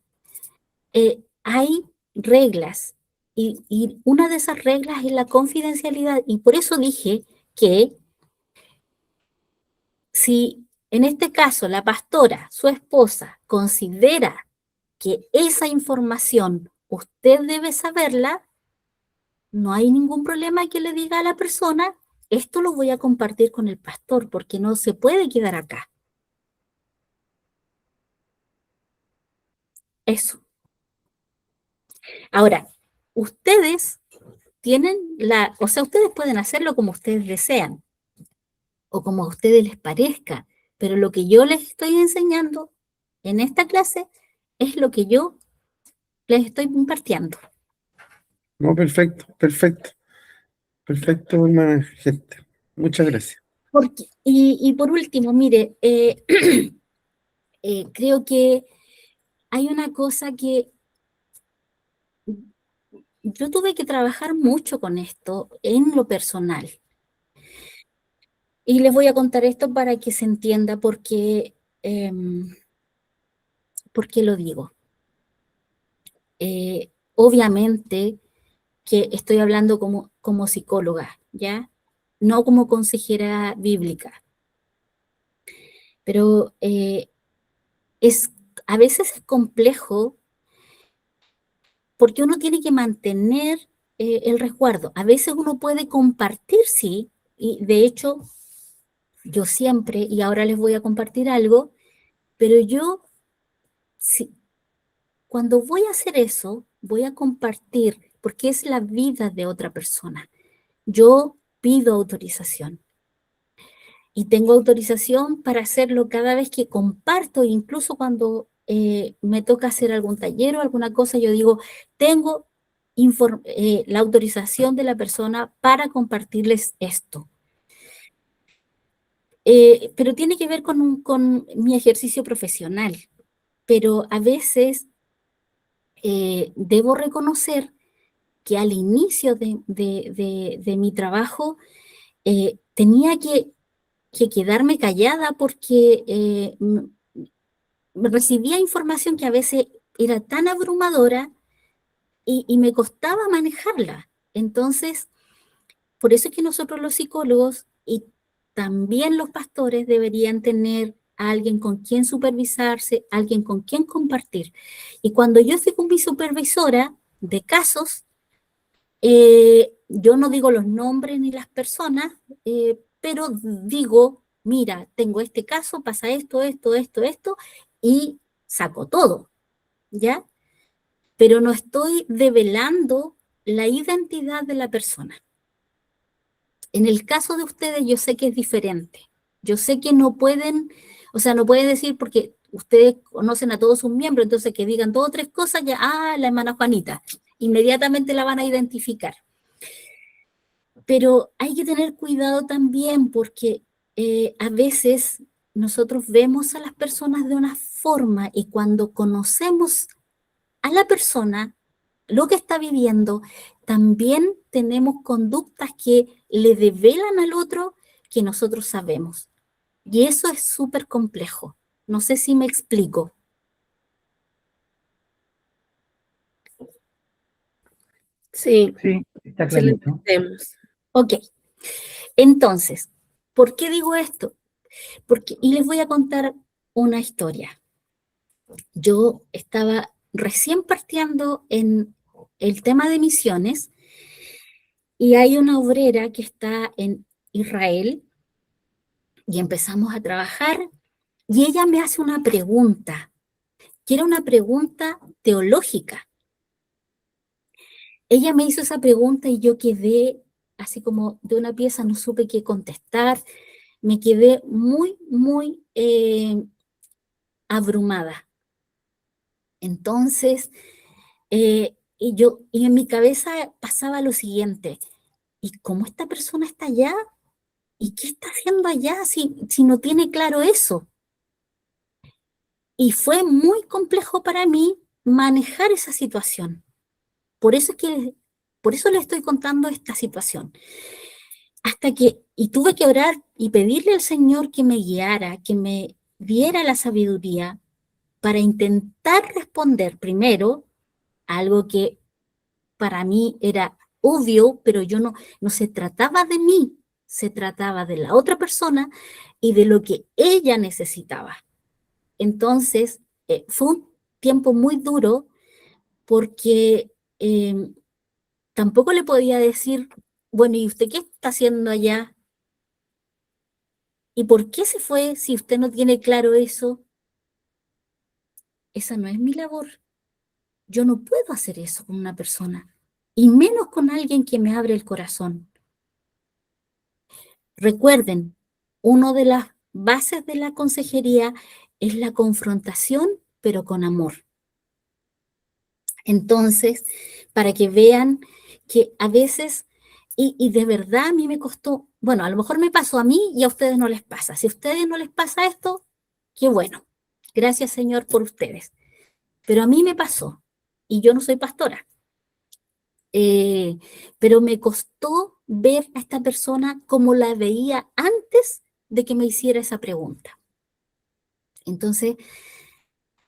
Speaker 1: hay reglas y una de esas reglas es la confidencialidad, y por eso dije que si en este caso la pastora, su esposa, considera que esa información usted debe saberla, no hay ningún problema que le diga a la persona, esto lo voy a compartir con el pastor porque no se puede quedar acá. Eso. Ahora, ustedes tienen o sea, ustedes pueden hacerlo como ustedes desean o como a ustedes les parezca, pero lo que yo les estoy enseñando en esta clase es lo que yo les estoy impartiendo.
Speaker 10: No, perfecto, perfecto. Perfecto, hermana gente. Muchas gracias.
Speaker 1: Y por último, mire, creo que hay una cosa que yo tuve que trabajar mucho con esto en lo personal. Y les voy a contar esto para que se entienda por qué lo digo. Obviamente que estoy hablando como psicóloga, ¿ya? No como consejera bíblica. Pero a veces es complejo porque uno tiene que mantener el resguardo. A veces uno puede compartir, sí, y de hecho yo siempre, y ahora les voy a compartir algo, pero yo, sí, cuando voy a hacer eso, voy a compartir, porque es la vida de otra persona. Yo pido autorización. Y tengo autorización para hacerlo cada vez que comparto, incluso cuando me toca hacer algún taller o alguna cosa, yo digo, tengo la autorización de la persona para compartirles esto. Pero tiene que ver con mi ejercicio profesional. Pero a veces debo reconocer que al inicio de mi trabajo tenía que quedarme callada porque recibía información que a veces era tan abrumadora y me costaba manejarla. Entonces, por eso es que nosotros los psicólogos y también los pastores deberían tener a alguien con quien supervisarse, alguien con quien compartir. Y cuando yo estoy con mi supervisora de casos, yo no digo los nombres ni las personas, pero digo, mira, tengo este caso, pasa esto, y saco todo, ¿ya? Pero no estoy develando la identidad de la persona. En el caso de ustedes, yo sé que es diferente. Yo sé que no pueden, o sea, no pueden decir porque ustedes conocen a todos sus miembros, entonces que digan 2 o 3 cosas, ya, la hermana Juanita, inmediatamente la van a identificar. Pero hay que tener cuidado también porque a veces nosotros vemos a las personas de una forma y cuando conocemos a la persona, lo que está viviendo, también tenemos conductas que le develan al otro que nosotros sabemos. Y eso es súper complejo. No sé si me explico.
Speaker 3: Sí,
Speaker 9: Sí, está
Speaker 3: sí lo
Speaker 9: clarito.
Speaker 3: entendemos.
Speaker 1: Ok. Entonces, ¿por qué digo esto? Y les voy a contar una historia. Yo estaba recién partiendo en el tema de misiones y hay una obrera que está en Israel y empezamos a trabajar y ella me hace una pregunta, que era una pregunta teológica. Ella me hizo esa pregunta y yo quedé así como de una pieza, no supe qué contestar, me quedé muy, muy abrumada. Entonces, y en mi cabeza pasaba lo siguiente, ¿y cómo esta persona está allá? ¿Y qué está haciendo allá si no tiene claro eso? Y fue muy complejo para mí manejar esa situación. Por eso le estoy contando esta situación. Y tuve que orar y pedirle al Señor que me guiara, que me diera la sabiduría para intentar responder primero algo que para mí era obvio, pero no se trataba de mí, se trataba de la otra persona y de lo que ella necesitaba. Entonces, fue un tiempo muy duro porque tampoco le podía decir, bueno, ¿y usted qué está haciendo allá? ¿Y por qué se fue si usted no tiene claro eso? Esa no es mi labor. Yo no puedo hacer eso con una persona, y menos con alguien que me abre el corazón. Recuerden, una de las bases de la consejería es la confrontación, pero con amor. Entonces, para que vean que a veces, y de verdad a mí me costó, bueno, a lo mejor me pasó a mí y a ustedes no les pasa. Si a ustedes no les pasa esto, qué bueno. Gracias, Señor, por ustedes. Pero a mí me pasó, y yo no soy pastora, pero me costó ver a esta persona como la veía antes de que me hiciera esa pregunta. Entonces,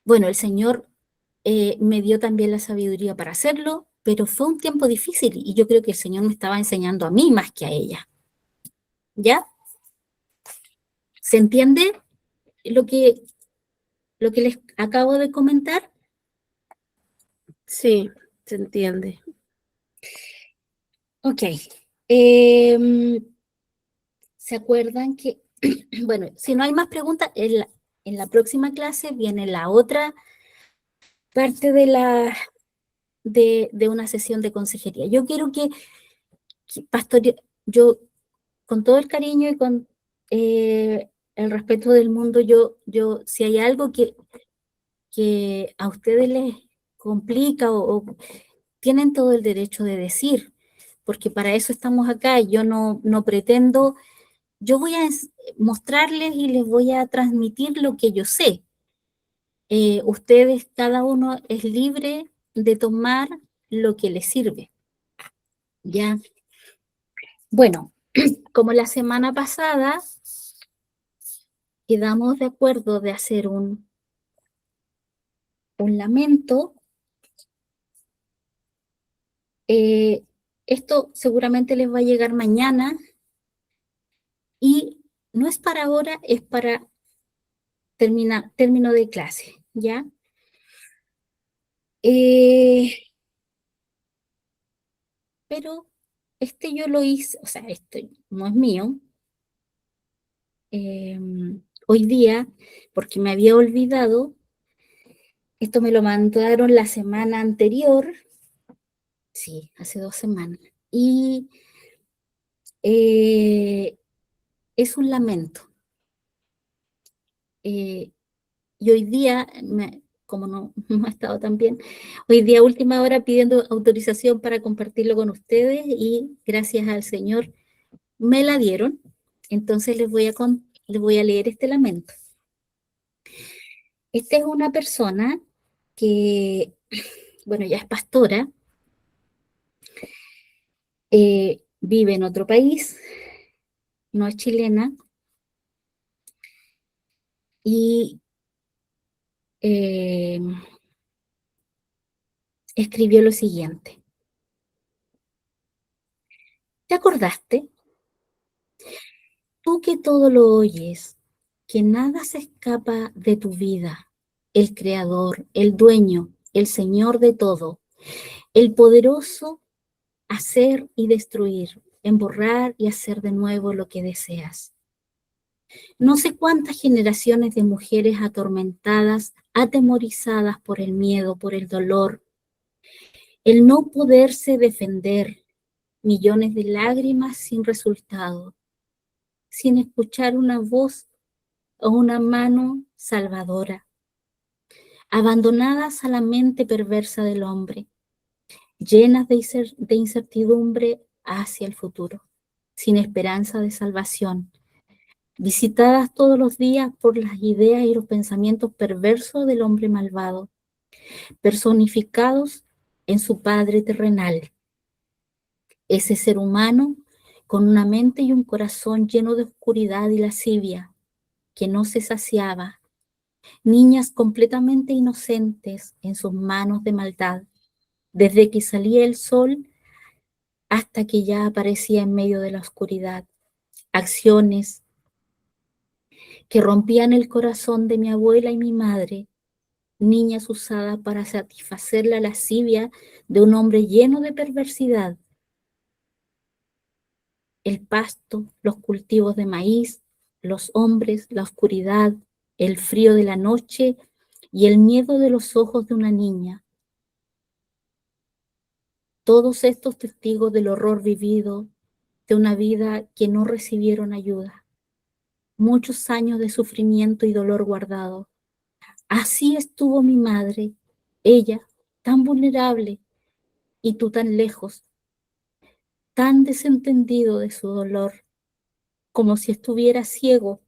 Speaker 1: bueno, el Señor me dio también la sabiduría para hacerlo, pero fue un tiempo difícil y yo creo que el Señor me estaba enseñando a mí más que a ella. ¿Ya? ¿Se entiende lo que les acabo de comentar?
Speaker 3: Sí, se entiende.
Speaker 1: Ok. ¿Se acuerdan que, bueno, si no hay más preguntas, en la próxima clase viene la otra parte de una sesión de consejería? Yo quiero que pastor, yo con todo el cariño y con el respeto del mundo, si hay algo que a ustedes les complica o tienen todo el derecho de decir, porque para eso estamos acá. Yo no pretendo, yo voy a mostrarles y les voy a transmitir lo que yo sé. Ustedes, cada uno es libre de tomar lo que les sirve. ¿Ya? Bueno, como la semana pasada quedamos de acuerdo de hacer un lamento, esto seguramente les va a llegar mañana y no es para ahora, es para término de clase, ¿ya? Pero yo lo hice, o sea, este no es mío. Hoy día, porque me había olvidado, esto me lo mandaron la semana anterior, sí, hace 2 semanas, y es un lamento. Y hoy día, como no ha estado tan bien, hoy día última hora pidiendo autorización para compartirlo con ustedes y gracias al Señor me la dieron. Entonces les voy a leer este lamento. Esta es una persona que, bueno, ya es pastora, vive en otro país, no es chilena, y escribió lo siguiente. ¿Te acordaste? Tú que todo lo oyes, que nada se escapa de tu vida, el Creador, el Dueño, el Señor de todo, el poderoso hacer y destruir, emborrar y hacer de nuevo lo que deseas. No sé cuántas generaciones de mujeres atormentadas, atemorizadas por el miedo, por el dolor, el no poderse defender, millones de lágrimas sin resultado, sin escuchar una voz o una mano salvadora, abandonadas a la mente perversa del hombre, llenas de incertidumbre hacia el futuro, sin esperanza de salvación, visitadas todos los días por las ideas y los pensamientos perversos del hombre malvado, personificados en su padre terrenal. Ese ser humano con una mente y un corazón lleno de oscuridad y lascivia, que no se saciaba, niñas completamente inocentes en sus manos de maldad, desde que salía el sol hasta que ya aparecía en medio de la oscuridad, acciones que rompían el corazón de mi abuela y mi madre, niñas usadas para satisfacer la lascivia de un hombre lleno de perversidad. El pasto, los cultivos de maíz, los hombres, la oscuridad, el frío de la noche y el miedo de los ojos de una niña. Todos estos testigos del horror vivido, de una vida que no recibieron ayuda. Muchos años de sufrimiento y dolor guardado. Así estuvo mi madre, ella tan vulnerable y tú tan lejos, tan desentendido de su dolor, como si estuviera ciego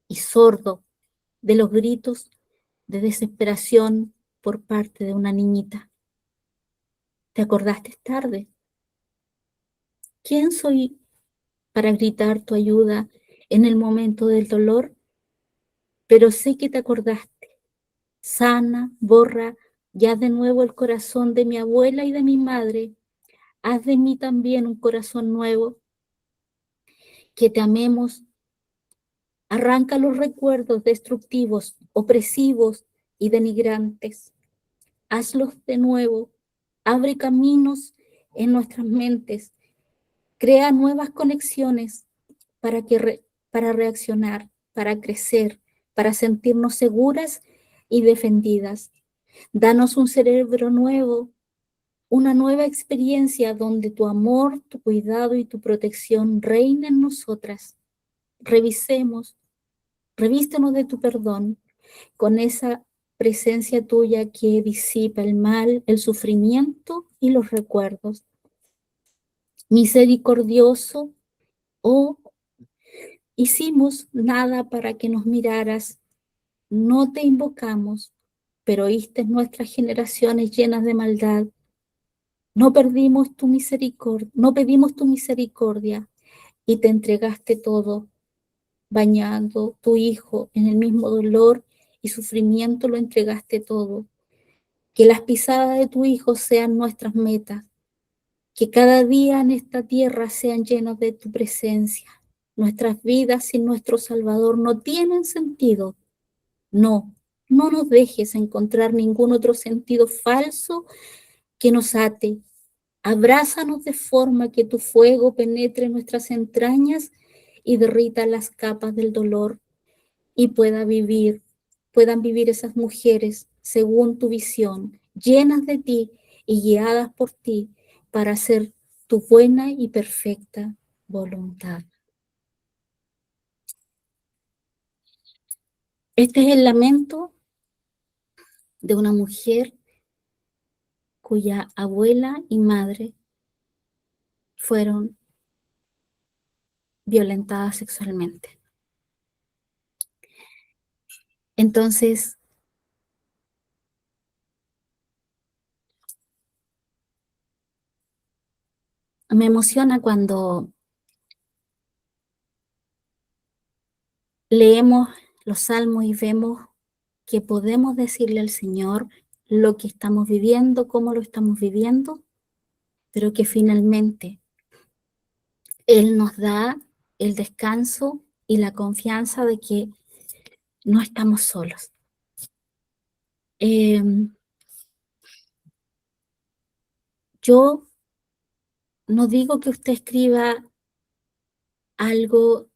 Speaker 1: y sordo de los gritos de desesperación por parte de una niñita. ¿Te acordaste tarde? ¿Quién soy para gritar tu ayuda en el momento del dolor? Pero sé que te acordaste. Sana, borra ya de nuevo el corazón de mi abuela y de mi madre. Haz de mí también un corazón nuevo, que te amemos. Arranca los recuerdos destructivos, opresivos y denigrantes. Hazlos de nuevo. Abre caminos en nuestras mentes. Crea nuevas conexiones para reaccionar, para crecer, para sentirnos seguras y defendidas. Danos un cerebro nuevo, una nueva experiencia donde tu amor, tu cuidado y tu protección reinen en nosotras. Revístenos de tu perdón, con esa presencia tuya que disipa el mal, el sufrimiento y los recuerdos. Misericordioso, oh, hicimos nada para que nos miraras, no te invocamos, pero oíste nuestras generaciones llenas de maldad. No pedimos tu misericordia y te entregaste todo, bañando tu hijo en el mismo dolor y sufrimiento, lo entregaste todo. Que las pisadas de tu hijo sean nuestras metas, que cada día en esta tierra sean llenos de tu presencia. Nuestras vidas sin nuestro Salvador no tienen sentido. No nos dejes encontrar ningún otro sentido falso que nos ate. Abrázanos de forma que tu fuego penetre nuestras entrañas y derrita las capas del dolor y puedan vivir esas mujeres según tu visión, llenas de ti y guiadas por ti para hacer tu buena y perfecta voluntad. Este es el lamento de una mujer cuya abuela y madre fueron violentadas sexualmente. Entonces, me emociona cuando leemos los salmos y vemos que podemos decirle al Señor lo que estamos viviendo, cómo lo estamos viviendo, pero que finalmente Él nos da el descanso y la confianza de que no estamos solos. Yo no digo que usted escriba algo,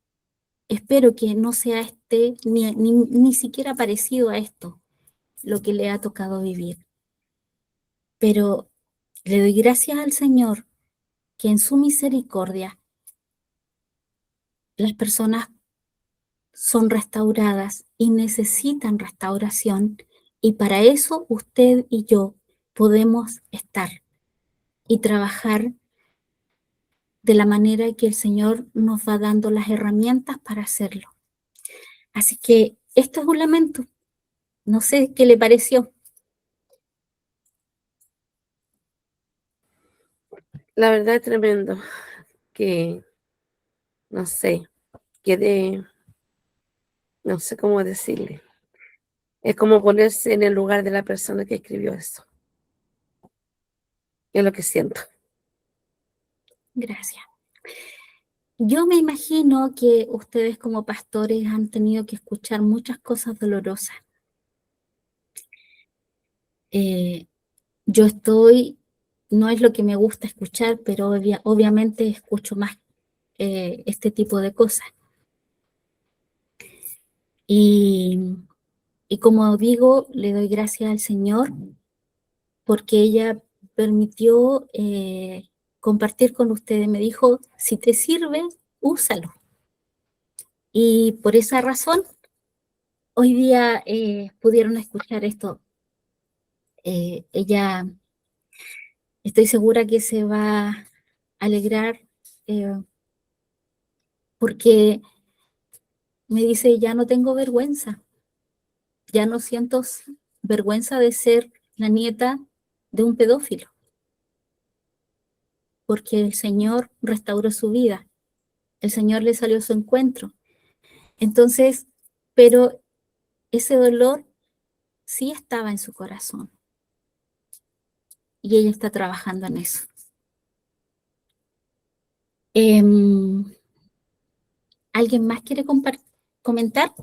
Speaker 1: espero que no sea ni siquiera parecido a esto, lo que le ha tocado vivir. Pero le doy gracias al Señor que en su misericordia las personas son restauradas y necesitan restauración, y para eso usted y yo podemos estar y trabajar de la manera que el Señor nos va dando las herramientas para hacerlo. Así que esto es un lamento. No sé qué le pareció.
Speaker 3: La verdad es tremendo que, no sé, no sé cómo decirle. Es como ponerse en el lugar de la persona que escribió eso. Es lo que siento.
Speaker 1: Gracias. Yo me imagino que ustedes como pastores han tenido que escuchar muchas cosas dolorosas. Yo no es lo que me gusta escuchar, pero obviamente escucho más este tipo de cosas. Y como digo, le doy gracias al Señor porque ella permitió compartir con ustedes. Me dijo, si te sirve, úsalo. Y por esa razón, hoy día pudieron escuchar esto. Ella, estoy segura que se va a alegrar porque me dice, ya no tengo vergüenza. ya no siento vergüenza de ser la nieta de un pedófilo, porque el Señor restauró su vida, el Señor le salió a su encuentro. Entonces, pero ese dolor sí estaba en su corazón y ella está trabajando en eso. ¿Alguien más quiere comentar?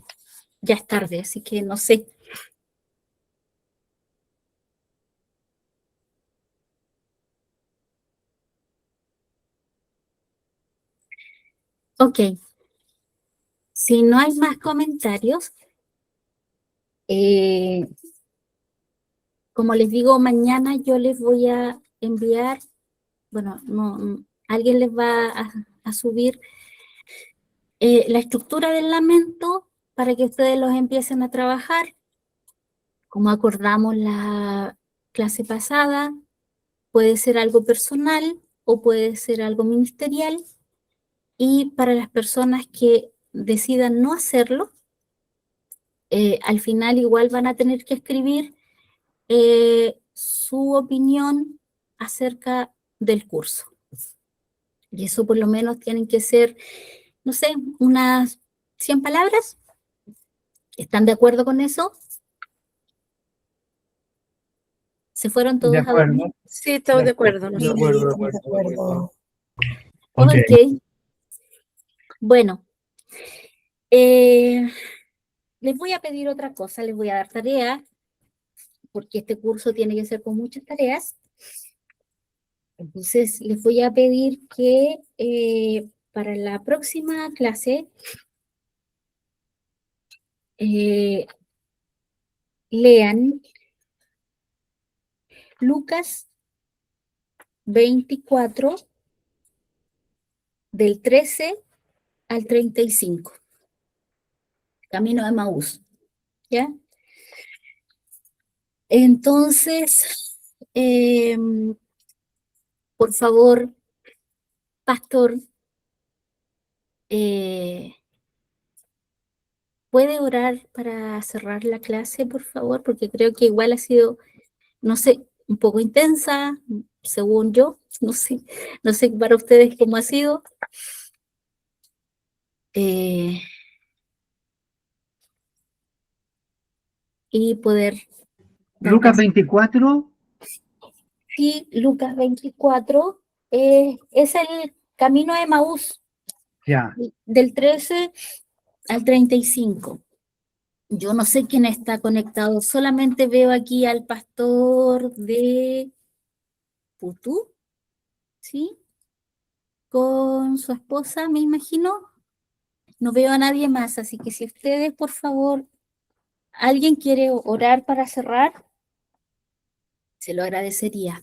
Speaker 1: Ya es tarde, así que no sé. Ok. Si no hay más comentarios, como les digo, mañana yo les voy a enviar, bueno, alguien les va a subir la estructura del lamento para que ustedes los empiecen a trabajar. Como acordamos la clase pasada, puede ser algo personal o puede ser algo ministerial. Y para las personas que decidan no hacerlo, al final igual van a tener que escribir su opinión acerca del curso. Y eso por lo menos tienen que ser, no sé, unas 100 palabras. ¿Están de acuerdo con eso? ¿Se fueron
Speaker 9: De
Speaker 1: todos a dormir?
Speaker 9: acuerdo.
Speaker 3: Sí, estamos de acuerdo.
Speaker 8: Sí,
Speaker 3: nosotros.
Speaker 8: de acuerdo.
Speaker 1: Ok. Bueno, les voy a pedir otra cosa, les voy a dar tarea, porque este curso tiene que ser con muchas tareas. Entonces, les voy a pedir que para la próxima clase lean Lucas 24, del 13 al 35. Camino de Emaús, ¿ya? Entonces, por favor, pastor, ¿puede orar para cerrar la clase, por favor? Porque creo que igual ha sido, no sé, un poco intensa, según yo. No sé para ustedes cómo ha sido. Y poder...
Speaker 9: Lucas 24,
Speaker 1: Sí, Lucas 24 es el camino de Emaús,
Speaker 9: ya.
Speaker 1: del 13 al 35. Yo no sé quién está conectado, solamente veo aquí al pastor de Putú, ¿sí? Con su esposa, me imagino. No veo a nadie más, así que si ustedes, por favor, alguien quiere orar para cerrar, se lo agradecería.